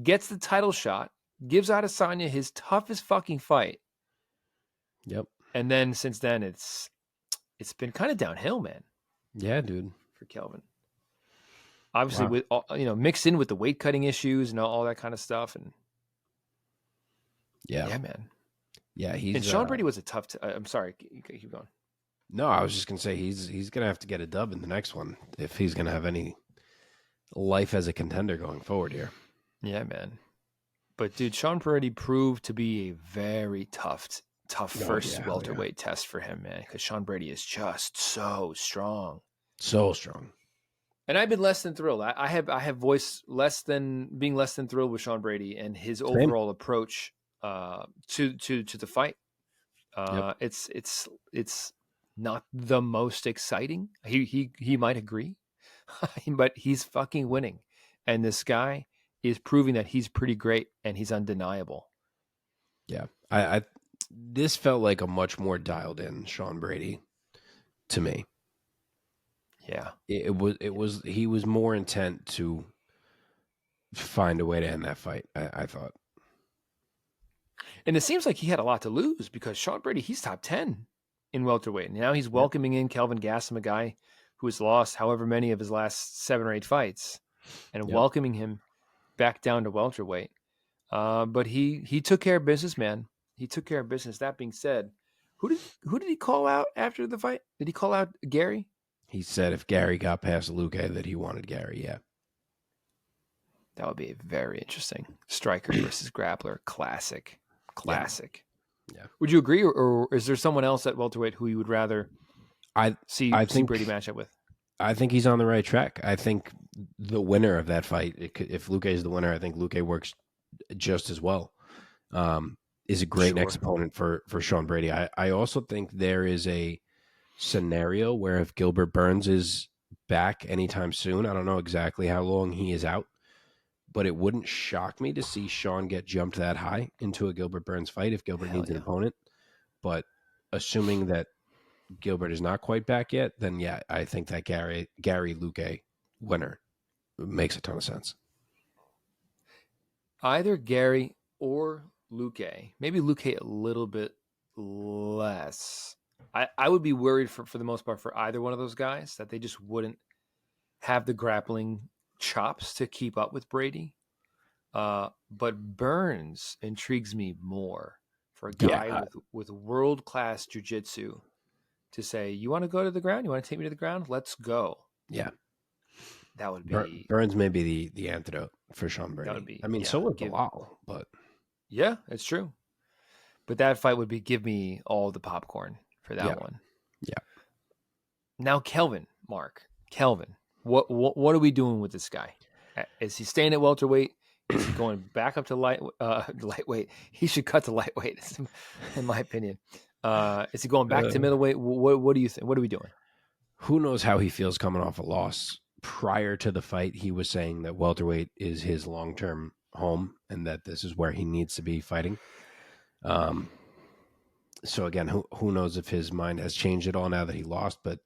gets the title shot, gives Adesanya his toughest fucking fight. Yep. And then since then, it's been kind of downhill, man. Yeah, dude. For Kelvin. Obviously, with mixed in with the weight cutting issues and all that kind of stuff, and yeah, man, yeah, he's and Sean Brady was a tough. I'm sorry, keep going. No, I was just gonna say he's gonna have to get a dub in the next one if he's gonna have any life as a contender going forward here. Yeah, man. But dude, Sean Brady proved to be a very tough first welterweight test for him, man. Because Sean Brady is just so strong. So strong. And I've been less than thrilled. I have voiced being less than thrilled with Sean Brady and his overall approach to the fight. It's not the most exciting. He might agree, but he's fucking winning, and this guy is proving that he's pretty great and he's undeniable. Yeah, I this felt like a much more dialed in Sean Brady to me. Yeah, it was he was more intent to find a way to end that fight. I thought, and it seems like he had a lot to lose because Sean Brady, he's top 10 in welterweight. Now he's welcoming in Kelvin Gastelum, a guy who has lost however many of his last 7 or 8 fights, and welcoming him back down to welterweight. But he took care of business, man. He took care of business. That being said, who did he call out after the fight? Did he call out Gary? He said if Gary got past Luque that he wanted Gary. Yeah, that would be very interesting. Striker versus grappler, classic. Yeah. Would you agree, or is there someone else at welterweight who you would rather see Brady match up with? I think he's on the right track. I think the winner of that fight, if Luque is the winner, I think Luque works just as well. Is a great next opponent for Sean Brady. I also think there is a scenario where if Gilbert Burns is back anytime soon, I don't know exactly how long he is out, but it wouldn't shock me to see Sean get jumped that high into a Gilbert Burns fight if Gilbert needs an opponent. But assuming that Gilbert is not quite back yet, then yeah, I think that Gary Luque winner makes a ton of sense. Either Gary or Luque. Maybe Luque a little bit less. I would be worried for the most part for either one of those guys that they just wouldn't have the grappling chops to keep up with Brady. But Burns intrigues me more for a guy with world-class jiu-jitsu to say, you want to go to the ground? You want to take me to the ground? Let's go. Yeah. That would be... Burns may be the antidote for Sean Brady. That would be, so would Beneil, but... Yeah, it's true. But that fight would give me all the popcorn for that one. Yeah. Now, Kelvin, what are we doing with this guy? Is he staying at welterweight? Is he going back up to lightweight? He should cut to lightweight, in my opinion. Is he going back to middleweight? What do you think? What are we doing? Who knows how he feels coming off a loss? Prior to the fight, he was saying that welterweight is his long-term home and that this is where he needs to be fighting. So again, who knows if his mind has changed at all now that he lost, but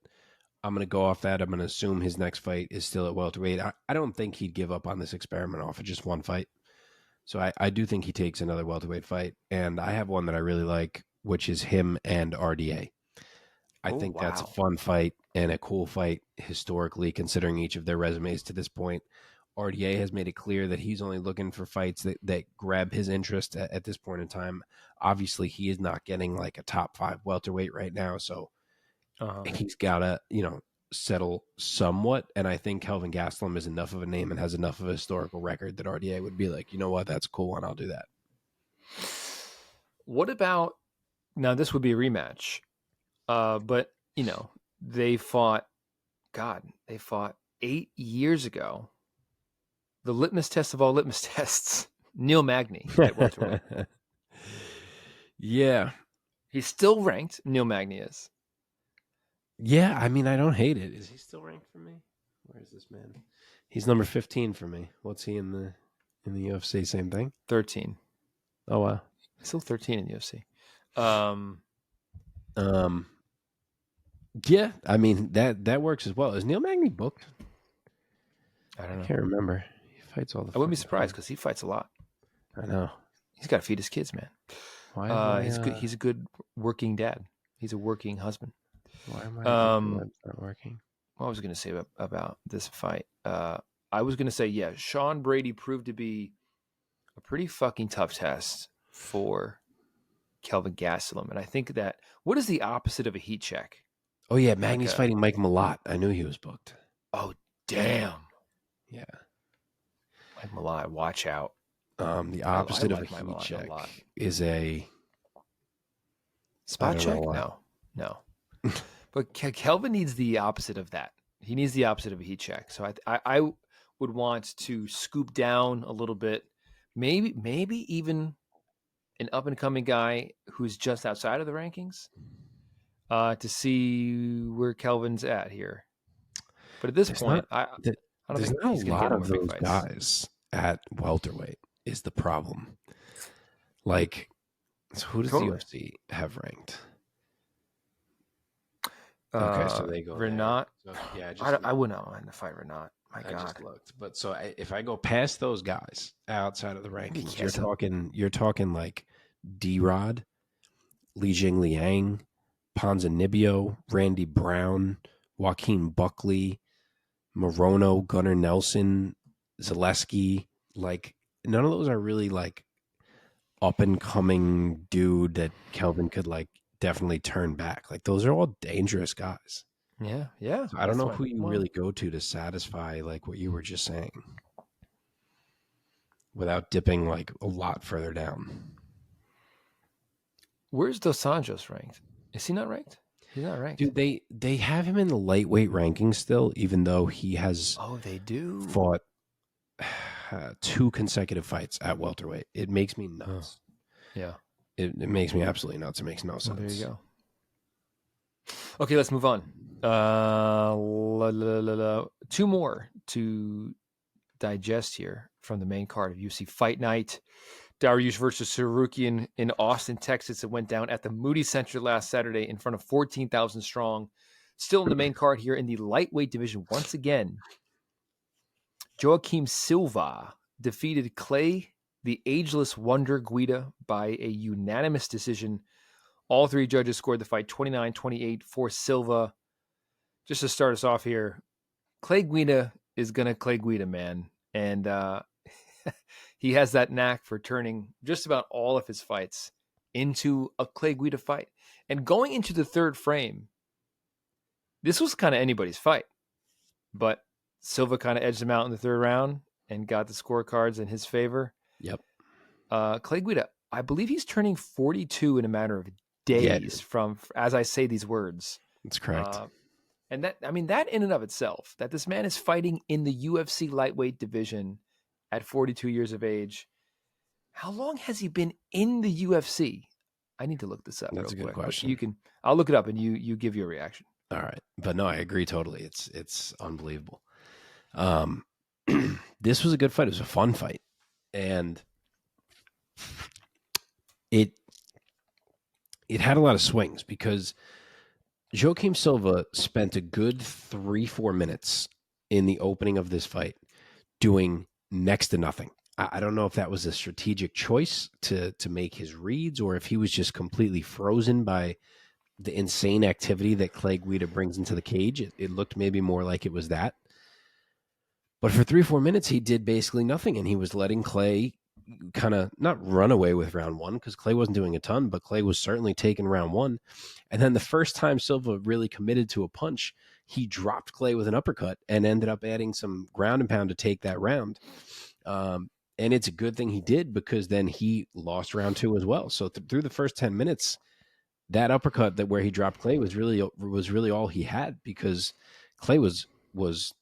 I'm going to go off that. I'm going to assume his next fight is still at welterweight. I don't think he'd give up on this experiment off of just one fight. So I do think he takes another welterweight fight. And I have one that I really like, which is him and RDA. I think that's a fun fight and a cool fight historically, considering each of their resumes to this point. RDA has made it clear that he's only looking for fights that grab his interest at this point in time. Obviously, he is not getting like a top 5 welterweight right now, so he's got to, settle somewhat. And I think Kelvin Gastelum is enough of a name and has enough of a historical record that RDA would be like, you know what, that's a cool one, I'll do that. What about now? This would be a rematch, but they fought. God, they fought 8 years ago. The litmus test of all litmus tests, Neil Magny at welterweight. Yeah, he's still ranked. Neil Magny is. Yeah, I mean, I don't hate it. Is he still ranked for me? Where is this man? He's number 15 for me. What's he in the UFC? Same thing. 13. Oh wow, he's still 13 in the UFC. Yeah, I mean that works as well. Is Neil Magny booked? I don't know. I can't remember. He fights all the. I wouldn't be surprised because he fights a lot. I know. He's got to feed his kids, man. Why he's good. He's a good working dad. He's a working husband. Why am I not working? What was I going to say about this fight? I was going to say, yeah, Sean Brady proved to be a pretty fucking tough test for Kelvin Gastelum. And I think that, what is the opposite of a heat check? Oh, yeah, Magny's fighting Mike Malott. I knew he was booked. Oh, damn. Yeah. Mike Malott, watch out. The opposite of a heat check is a... Spot check? No. But Kelvin needs the opposite of that. He needs the opposite of a heat check. So I would want to scoop down a little bit. Maybe even an up-and-coming guy who's just outside of the rankings to see where Kelvin's at here. But at this point, I don't think he's going to get of those guys at welterweight is the problem. Like, so who does the UFC have ranked? Okay, so they go Renat. So, yeah, I would not mind to fight Renat. My God, just looked. But so if I go past those guys outside of the rankings, you're talking like D-Rod, Li Jing Liang, Ponzinibbio, Randy Brown, Joaquim Buckley, Morono, Gunnar Nelson, Zaleski. Like, none of those are really like up and coming dude that Kelvin could like definitely turn back. Like, those are all dangerous guys. Yeah. So I don't know who you really go to satisfy like what you were just saying without dipping like a lot further down. Where's Dos Anjos ranked? Is he not ranked? He's not ranked. Dude, they have him in the lightweight rankings still, even though he has they do fought 2 consecutive fights at welterweight. It makes me nuts. Yeah. It makes me absolutely nuts. It makes no sense. There you go. Okay, let's move on. 2 more to digest here from the main card of UFC Fight Night. Dariush versus Tsarukyan in Austin, Texas. It went down at the Moody Center last Saturday in front of 14,000 strong. Still in the main card here in the lightweight division. Once again, Joaquim Silva defeated Clay, the ageless wonder Guida, by a unanimous decision. All 3 judges scored the fight 29-28 for Silva. Just to start us off here, Clay Guida is going to Clay Guida, man. And he has that knack for turning just about all of his fights into a Clay Guida fight. And going into the 3rd frame, this was kind of anybody's fight. But Silva kind of edged him out in the 3rd round and got the scorecards in his favor. Yep. Clay Guida, I believe he's turning 42 in a matter of days from as I say these words. That's correct. And that in and of itself, that this man is fighting in the UFC lightweight division at 42 years of age. How long has he been in the UFC? I need to look this up. That's a good question. I'll look it up and you give your reaction. All right. But no, I agree totally. It's unbelievable. This was a good fight. It was a fun fight. And it had a lot of swings because Joaquim Silva spent a good 3-4 minutes in the opening of this fight doing next to nothing. I don't know if that was a strategic choice to make his reads or if he was just completely frozen by the insane activity that Clay Guida brings into the cage. It looked maybe more like it was that. But for 3-4 minutes, he did basically nothing, and he was letting Clay kind of not run away with round 1 because Clay wasn't doing a ton, but Clay was certainly taking round 1. And then the first time Silva really committed to a punch, he dropped Clay with an uppercut and ended up adding some ground and pound to take that round. And it's a good thing he did, because then he lost round 2 as well. So through the first 10 minutes, that uppercut that where he dropped Clay was really all he had, because Clay was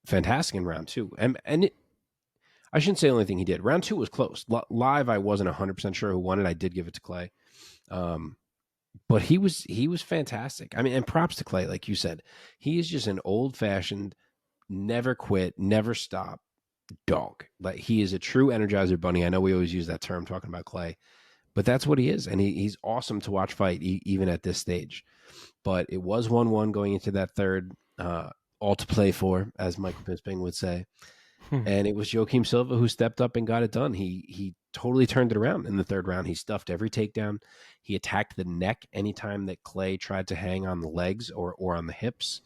fantastic in round 2. I shouldn't say the only thing he did. Round 2 was close. Live, I wasn't 100% sure who won it. I did give it to Clay. But he was fantastic. I mean, and props to Clay, like you said. He is just an old-fashioned, never quit, never stop dog. Like, he is a true Energizer bunny. I know we always use that term talking about Clay, but that's what he is. And he's awesome to watch fight, even at this stage. But it was 1-1 going into that third, all to play for, as Michael Bisping would say. And it was Joaquim Silva who stepped up and got it done. He totally turned it around in the third round. He stuffed every takedown. He attacked the neck anytime that Clay tried to hang on the legs or on the hips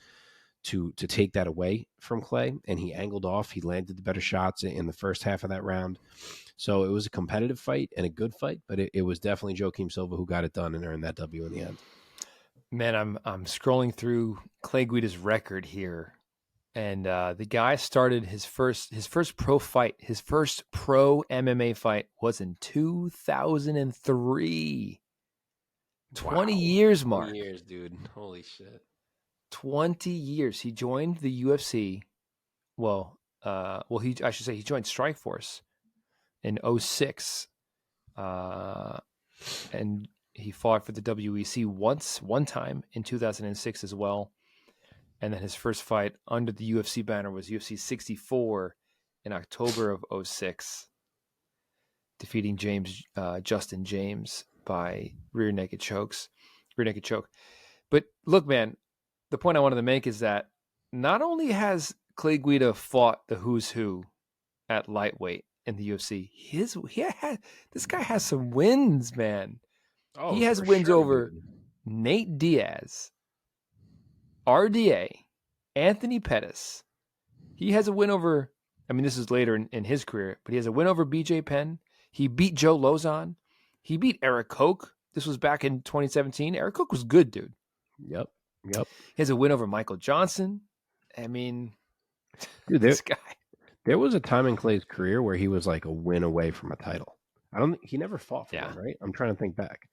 to take that away from Clay. And he angled off. He landed the better shots in the first half of that round. So it was a competitive fight and a good fight, but it was definitely Joaquim Silva who got it done and earned that W in the end. Man, I'm scrolling through Clay Guida's record here. And the guy started his first pro fight, his first pro MMA fight was in 2003. 20 years, Mark. 20 years, dude. Holy shit. 20 years. He joined the UFC. I should say he joined Strikeforce in 2006. And he fought for the WEC one time in 2006 as well. And then his first fight under the UFC banner was UFC 64 in October of 2006, defeating Justin James by rear naked choke. But look, man, the point I wanted to make is that not only has Clay Guida fought the who's who at lightweight in the UFC, this guy has some wins, man. He has wins over Nate Diaz, RDA, Anthony Pettis. He has a win over, I mean, this is later in his career, but he has a win over BJ Penn. He beat Joe Lozon. He beat Eric Koch. This was back in 2017. Eric Koch was good, dude. Yep. He has a win over Michael Johnson. I mean, dude, this guy. There was a time in Clay's career where he was like a win away from a title. He never fought for one, right? I'm trying to think back.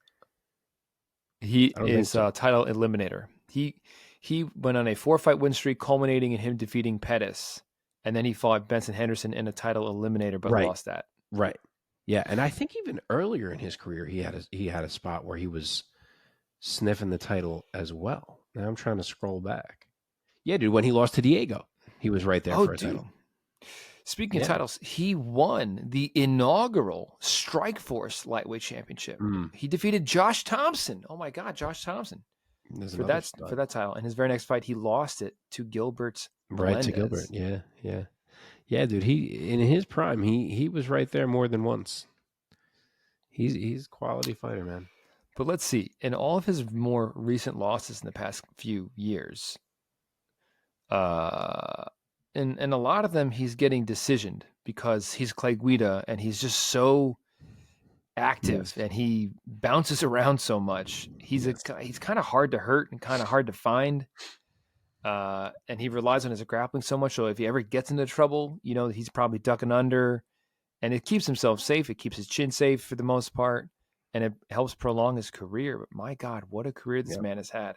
He is a title eliminator. He went on a 4-fight win streak, culminating in him defeating Pettis, and then he fought Benson Henderson in a title eliminator, but lost that. Right. Yeah, and I think even earlier in his career, he had a spot where he was sniffing the title as well. Now I'm trying to scroll back. Yeah, dude, when he lost to Diego, he was right there for a title. Speaking of titles, he won the inaugural Strikeforce lightweight championship. He defeated Josh Thompson. Oh my God, Josh Thompson. For that title. And his very next fight, he lost it to Gilbert Melendez. Right, to Gilbert. Yeah, dude, he in his prime, he was right there more than once. He's a quality fighter, man. But let's see. In all of his more recent losses in the past few years, and a lot of them he's getting decisioned because he's Clay Guida and he's just so active and he bounces around so much. He's kind of hard to hurt and kind of hard to find. And he relies on his grappling so much. So if he ever gets into trouble, he's probably ducking under, and it keeps himself safe. It keeps his chin safe for the most part, and it helps prolong his career. But my God, what a career this man has had.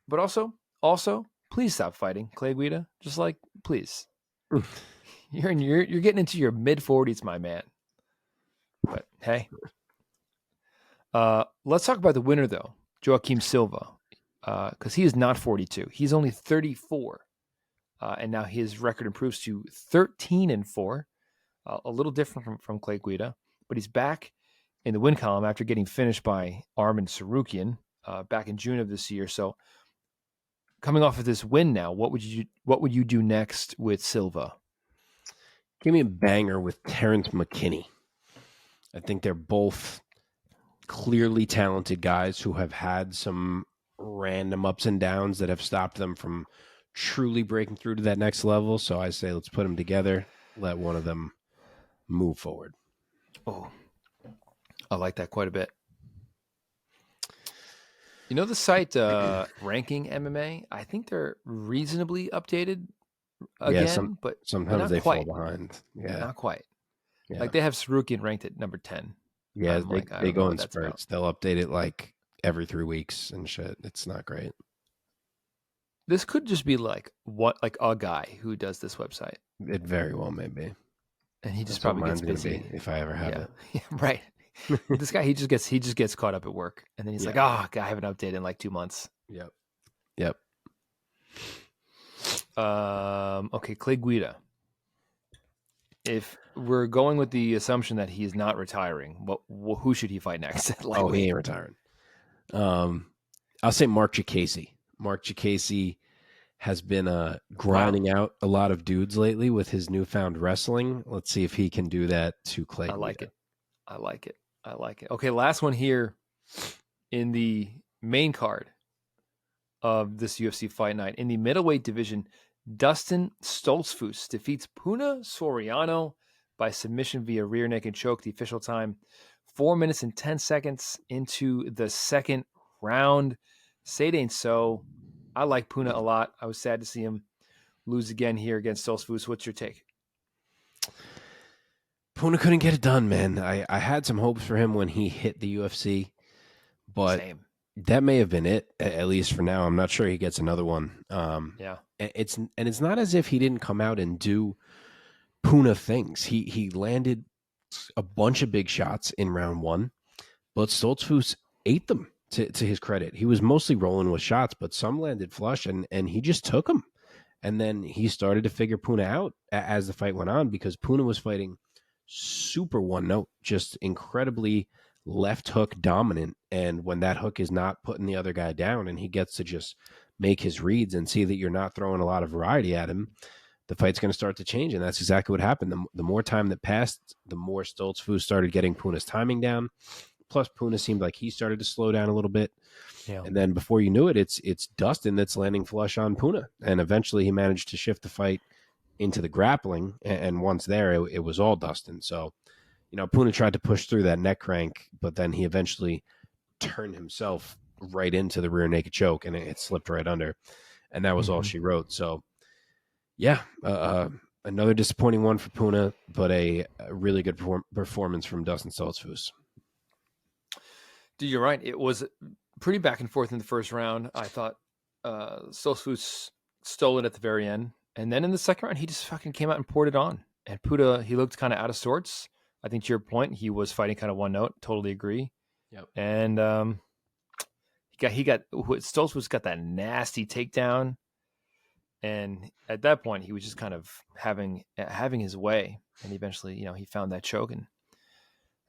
But also, please stop fighting, Clay Guida. Just like, please. You're getting into your mid-40s, my man. But hey. Let's talk about the winner, though, Joaquim Silva. Because he is not 42. He's only 34. And now his record improves to 13-4. A little different from Clay Guida. But he's back in the win column after getting finished by Arman Tsarukyan back in June of this year. So coming off of this win now, what would you do next with Silva? Give me a banger with Terrence McKinney. I think they're both clearly talented guys who have had some random ups and downs that have stopped them from truly breaking through to that next level. So I say let's put them together, let one of them move forward. Oh, I like that quite a bit. The site Ranking MMA, I think they're reasonably updated again, but sometimes they fall behind. Yeah, not quite. Yeah. Like they have Tsarukyan ranked at number 10. Yeah, they go in spurts. They'll update it like every 3 weeks and shit. It's not great. This could just be like a guy who does this website. It very well may be. And he just probably gets busy if I ever have it. Yeah, right. This guy, he just gets caught up at work, and then he's like, I haven't updated in like 2 months. Yep. Okay, Clay Guida. If we're going with the assumption that he's not retiring, who should he fight next? He ain't retiring. I'll say Mark Chikasi. Mark Chikasi has been grinding out a lot of dudes lately with his newfound wrestling. Let's see if he can do that to Clay Guida. I like it. Okay, last one here in the main card of this UFC Fight Night. In the middleweight division, Dustin Stoltzfus defeats Punahele Soriano by submission via rear naked choke. The official time, 4 minutes and 10 seconds into the second round. Say it ain't so. I like Punahele a lot. I was sad to see him lose again here against Stoltzfus. What's your take? Punahele couldn't get it done, man. I had some hopes for him when he hit the UFC, but that may have been it, at least for now. I'm not sure he gets another one. It's not as if he didn't come out and do Punahele things. He landed a bunch of big shots in round 1, but Stoltzfus ate them to his credit. He was mostly rolling with shots, but some landed flush, and he just took them. And then he started to figure Punahele out as the fight went on, because Punahele was fighting super one note, just incredibly left hook dominant. And when that hook is not putting the other guy down and he gets to just make his reads and see that you're not throwing a lot of variety at him, the fight's going to start to change. And that's exactly what happened. The more time that passed, the more Stoltzfus started getting Punahele's timing down. Plus, Punahele seemed like he started to slow down a little bit. Yeah. And then before you knew it, it's Dustin that's landing flush on Punahele. And eventually he managed to shift the fight into the grappling. And once there, it was all Dustin. So, Punahele tried to push through that neck crank, but then he eventually turned himself right into the rear naked choke, and it slipped right under. And that was all she wrote. So, yeah, another disappointing one for Punahele, but a really good performance from Dustin Stoltzfus. Dude, you're right. It was pretty back and forth in the first round. I thought Stoltzfus stole it at the very end. And then in the second round, he just fucking came out and poured it on. And Punahele, he looked kind of out of sorts. I think to your point, he was fighting kind of one note. Totally agree. Yep. And Stoltzfus got that nasty takedown. And at that point, he was just kind of having his way. And eventually, he found that choke, and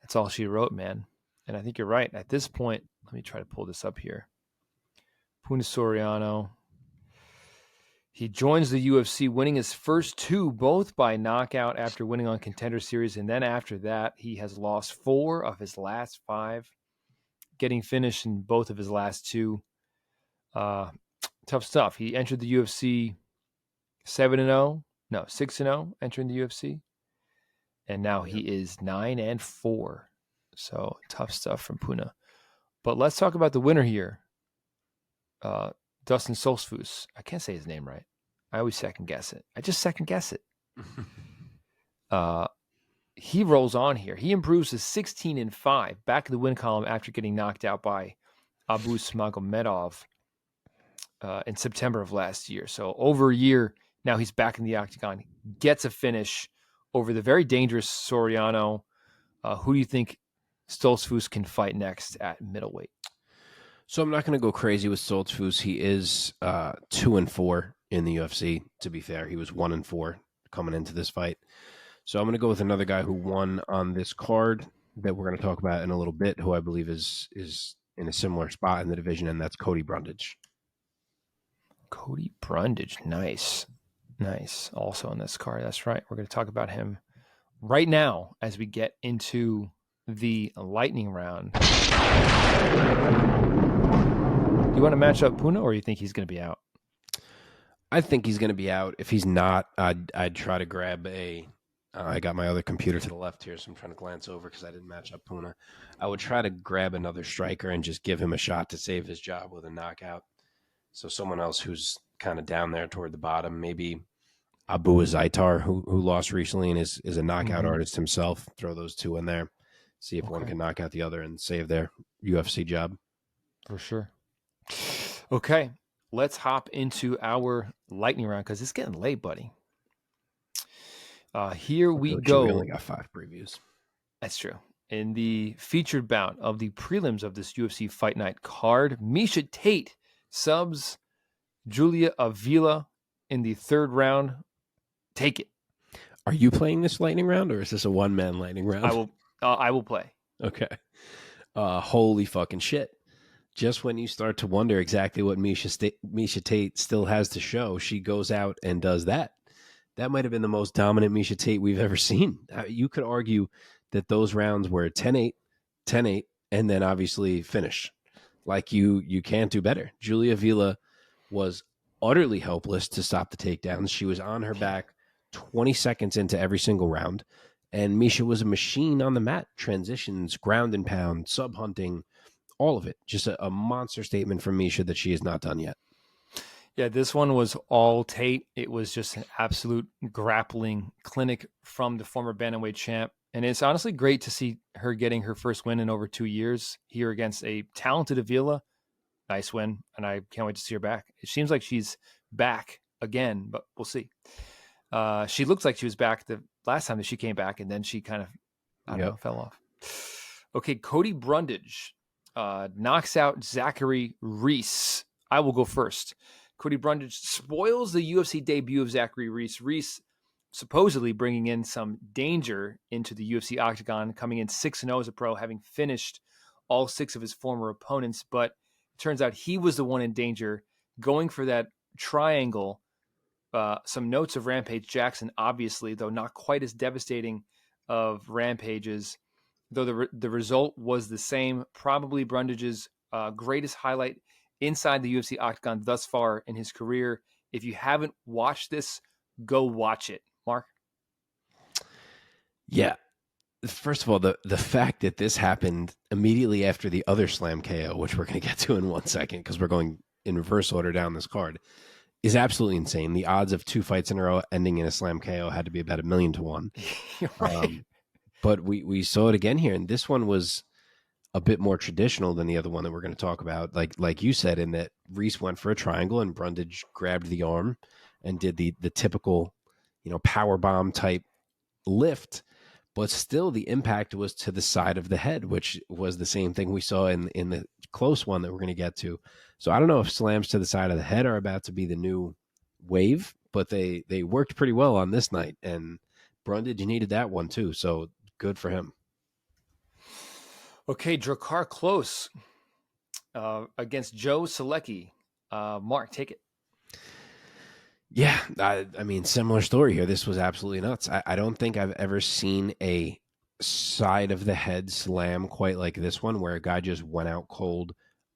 that's all she wrote, man. And I think you're right. At this point, let me try to pull this up here. Punahele Soriano. He joins the UFC, winning his first 2, both by knockout after winning on Contender Series. And then after that, he has lost 4 of his last 5, getting finished in both of his last 2. Tough stuff. He entered the UFC 6-0, entering the UFC. And now he is 9-4. So tough stuff from Punahele. But let's talk about the winner here. Dustin Stoltzfus. I can't say his name right. I always second guess it. He rolls on here. He improves to 16-5, back in the win column after getting knocked out by Abus Magomedov in September of last year. So over a year now, he's back in the octagon. Gets a finish over the very dangerous Soriano. Who do you think Stoltzfus can fight next at middleweight? So I'm not going to go crazy with Stoltzfus. He is 2-4 in the UFC. To be fair, he was 1-4 coming into this fight. So I'm going to go with another guy who won on this card that we're going to talk about in a little bit, who I believe is in a similar spot in the division, and that's Cody Brundage. Cody Brundage, nice. Also on this card, that's right. We're going to talk about him right now as we get into the lightning round. Do you want to match up Punahele, or you think he's going to be out? I think he's going to be out. If he's not, I'd try to grab I got my other computer to the left here, so I'm trying to glance over because I didn't match up Punahele. I would try to grab another striker and just give him a shot to save his job with a knockout. So someone else who's kind of down there toward the bottom, maybe Abu Azaitar, who lost recently and is a knockout artist himself. Throw those two in there. See if one can knock out the other and save their UFC job. For sure. Okay, let's hop into our lightning round because it's getting late, buddy. Here we go. We only got 5 previews. That's true. In the featured bout of the prelims of this UFC Fight Night card, Miesha Tate subs Julia Avila in the 3rd round. Take it. Are you playing this lightning round, or is this a one-man lightning round? I will play. Okay. Holy fucking shit. Just when you start to wonder exactly what Miesha Tate still has to show, she goes out and does that. That might have been the most dominant Miesha Tate we've ever seen. You could argue that those rounds were 10-8, 10-8, and then obviously finish. Like you can't do better. Julia Avila was utterly helpless to stop the takedowns. She was on her back 20 seconds into every single round, and Miesha was a machine on the mat. Transitions, ground and pound, sub-hunting, all of it. Just a monster statement from Miesha that she has not done yet. Yeah, this one was all Tate. It was just an absolute grappling clinic from the former bantamweight champ. And it's honestly great to see her getting her first win in over 2 years here against a talented Avila. Nice win, and I can't wait to see her back. It seems like she's back again, but we'll see. She looked like she was back the last time that she came back, and then she kind of, I don't know, fell off. Okay, Cody Brundage knocks out Zachary Reese. I will go first. Cody Brundage spoils the UFC debut of Zachary Reese. Reese supposedly bringing in some danger into the UFC octagon, coming in 6-0 as a pro, having finished all 6 of his former opponents. But it turns out he was the one in danger, going for that triangle. Some notes of Rampage Jackson, obviously, though not quite as devastating of Rampage's, though the result was the same. Probably Brundage's greatest highlight inside the UFC octagon thus far in his career. If you haven't watched this, go watch it. Mark? Yeah. First of all, the fact that this happened immediately after the other slam KO, which we're going to get to in 1 second because we're going in reverse order down this card, is absolutely insane. The odds of 2 fights in a row ending in a slam KO had to be about 1,000,000 to 1. Right. But we saw it again here, and this one was a bit more traditional than the other one that we're going to talk about. Like you said, in that Reese went for a triangle and Brundage grabbed the arm and did the typical, power bomb type lift, but still the impact was to the side of the head, which was the same thing we saw in the close one that we're going to get to. So I don't know if slams to the side of the head are about to be the new wave, but they worked pretty well on this night, and Brundage needed that one too. So good for him. Okay, Drakkar Klose against Joe Selecki. Mark, take it. Yeah, I mean, similar story here. This was absolutely nuts. I don't think I've ever seen a side of the head slam quite like this one, where a guy just went out cold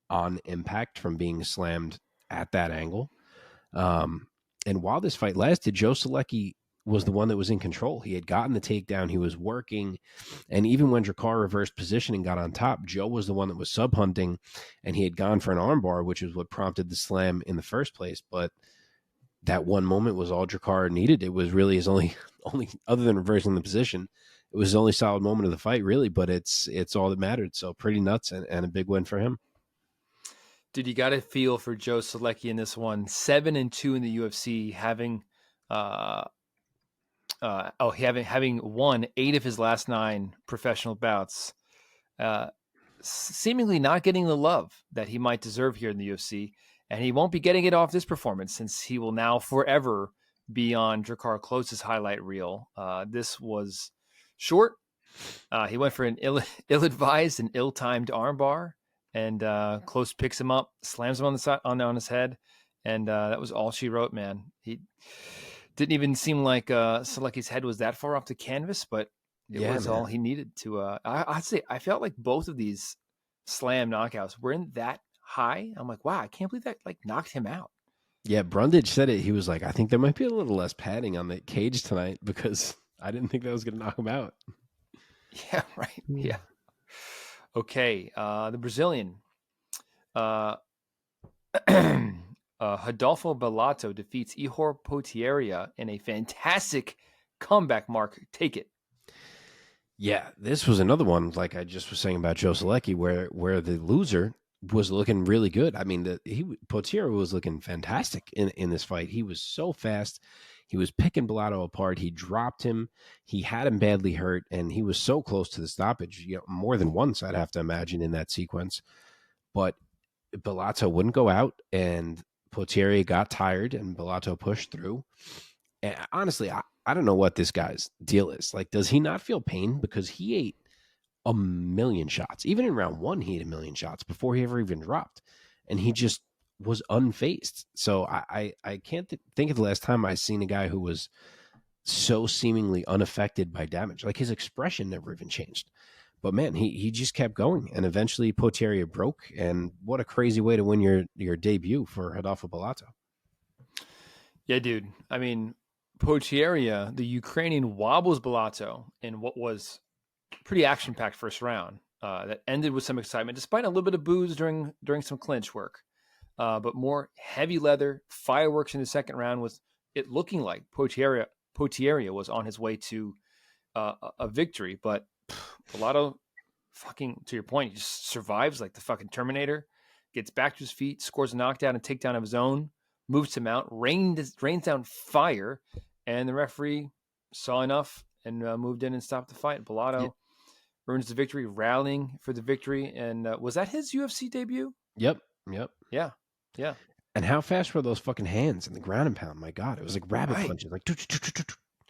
on impact from being slammed at that angle. And while this fight lasted, Joe Selecki was the one that was in control. He had gotten the takedown. He was working. And even when Drakkar reversed position and got on top, Joe was the one that was sub-hunting, and he had gone for an armbar, which is what prompted the slam in the first place. But that one moment was all Drakkar needed. It was really his only other than reversing the position, it was his only solid moment of the fight, really. But it's all that mattered. So pretty nuts and a big win for him. Dude, you got to feel for Joe Selecki in this one. 7-2 in the UFC, having won 8 of his last 9 professional bouts, seemingly not getting the love that he might deserve here in the UFC. And he won't be getting it off this performance, since he will now forever be on Drakkar Klose's highlight reel. This was short. He went for an ill-advised and ill-timed armbar, and Klose picks him up, slams him on the side, on his head, and that was all she wrote, man. He didn't even seem like Selecki's head was that far off the canvas, but it was all he needed to. I'd say I felt like both of these slam knockouts were in that high. I'm like, wow, I can't believe that knocked him out. Yeah, Brundage said it. He was like, I think there might be a little less padding on the cage tonight because I didn't think that was going to knock him out. Yeah, right. Yeah. Okay, the Brazilian. Rodolfo Bellato defeats Ihor Potieria in a fantastic comeback, Mark. Take it. Yeah, this was another one, like I just was saying about Joe Selecki, where the loser was looking really good. I mean, Potiera was looking fantastic in this fight. He was so fast. He was picking Bellato apart. He dropped him. He had him badly hurt, and he was so close to the stoppage, more than once, I'd have to imagine, in that sequence. But Bellato wouldn't go out, and Potiera got tired, and Bellato pushed through. And honestly, I don't know what this guy's deal is. Like, does he not feel pain? Because he ate a million shots. Even in round one, he ate a million shots before he ever even dropped. And he just was unfazed. So I can't think of the last time I seen a guy who was so seemingly unaffected by damage. Like, his expression never even changed. But man, he just kept going, and eventually Potiera broke. And what a crazy way to win your debut for Rodolfo Bellato. Yeah, dude. I mean, Potiera, the Ukrainian, wobbles Bellato in what was pretty action-packed first round that ended with some excitement, despite a little bit of booze during some clinch work. But more heavy leather, fireworks in the second round, with it looking like Potiera was on his way to a victory. But Bellato, fucking, to your point, he just survives like the fucking Terminator, gets back to his feet, scores a knockdown and takedown of his own, moves him out, rains down fire, and the referee saw enough and moved in and stopped the fight. Bellato earns the victory, rallying for the victory. And was that his UFC debut? Yep. Yeah. And how fast were those fucking hands in the ground and pound? My God, it was like rabbit punches. Like,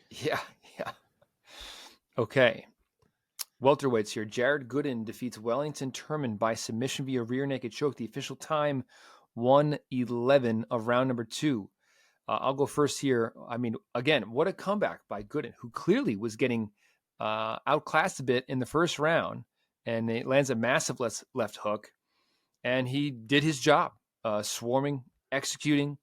yeah. Okay. Welterweights here. Jared Gooden defeats Wellington Turman by submission via rear naked choke. The official time, 1:11 of round number 2. I'll go first here. I mean, again, what a comeback by Gooden, who clearly was getting outclassed a bit in the first round, and it lands a massive left hook, and he did his job, swarming, executing,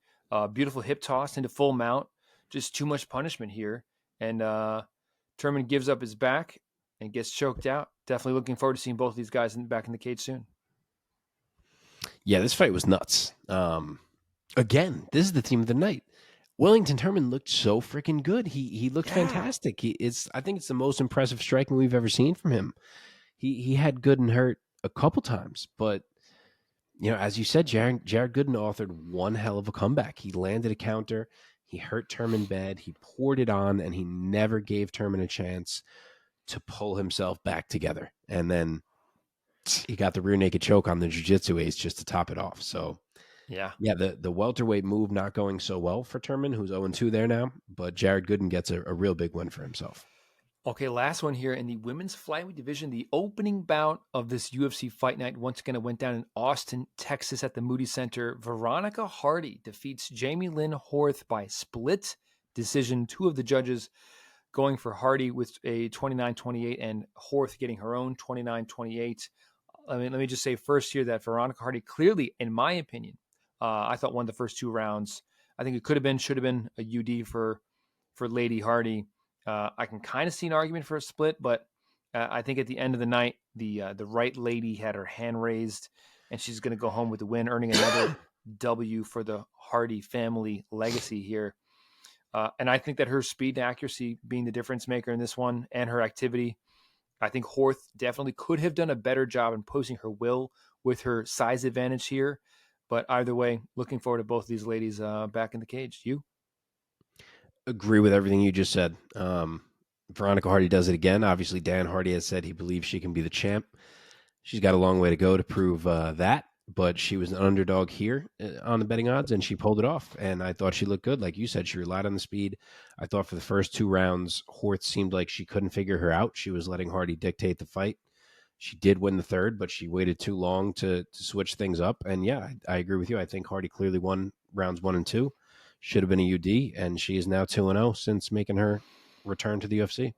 beautiful hip toss into full mount. Just too much punishment here, and Turman gives up his back and gets choked out. Definitely looking forward to seeing both of these guys back in the cage soon. Yeah, this fight was nuts. Again, this is the team of the night. Wellington Turman looked so freaking good. He looked fantastic. I think it's the most impressive striking we've ever seen from him. He had Gooden hurt a couple times, but as you said, Jared Gooden authored one hell of a comeback. He landed a counter. He hurt Turman bad. He poured it on, and he never gave Turman a chance to pull himself back together. And then he got the rear naked choke on the jiu-jitsu ace just to top it off. So yeah, the welterweight move not going so well for Turman, who's 0-2 there now, but Jared Gooden gets a real big win for himself. Okay, last one here in the women's flyweight division. The opening bout of this UFC Fight Night once again went down in Austin, Texas at the Moody Center. Veronica Hardy defeats Jamie Lynn Horth by split decision. Two of the judges going for Hardy with a 29-28 and Horth getting her own 29-28. I mean, let me just say first here that Veronica Hardy clearly, in my opinion, I thought won the first 2 rounds. I think it should have been a UD for Lady Hardy. I can kind of see an argument for a split, but I think at the end of the night, the right lady had her hand raised, and she's going to go home with the win, earning another W for the Hardy family legacy here. And I think that her speed and accuracy being the difference maker in this one, and her activity, I think Horth definitely could have done a better job imposing her will with her size advantage here. But either way, looking forward to both of these ladies back in the cage. You? Agree with everything you just said. Veronica Hardy does it again. Obviously, Dan Hardy has said he believes she can be the champ. She's got a long way to go to prove that, but she was an underdog here on the betting odds, and she pulled it off. And I thought she looked good. Like you said, she relied on the speed. I thought for the first 2 rounds, Horth seemed like she couldn't figure her out. She was letting Hardy dictate the fight. She did win the third, but she waited too long to switch things up. And yeah, I agree with you. I think Hardy clearly won rounds 1 and 2. Should have been a UD, and she is now 2-0 since making her return to the UFC.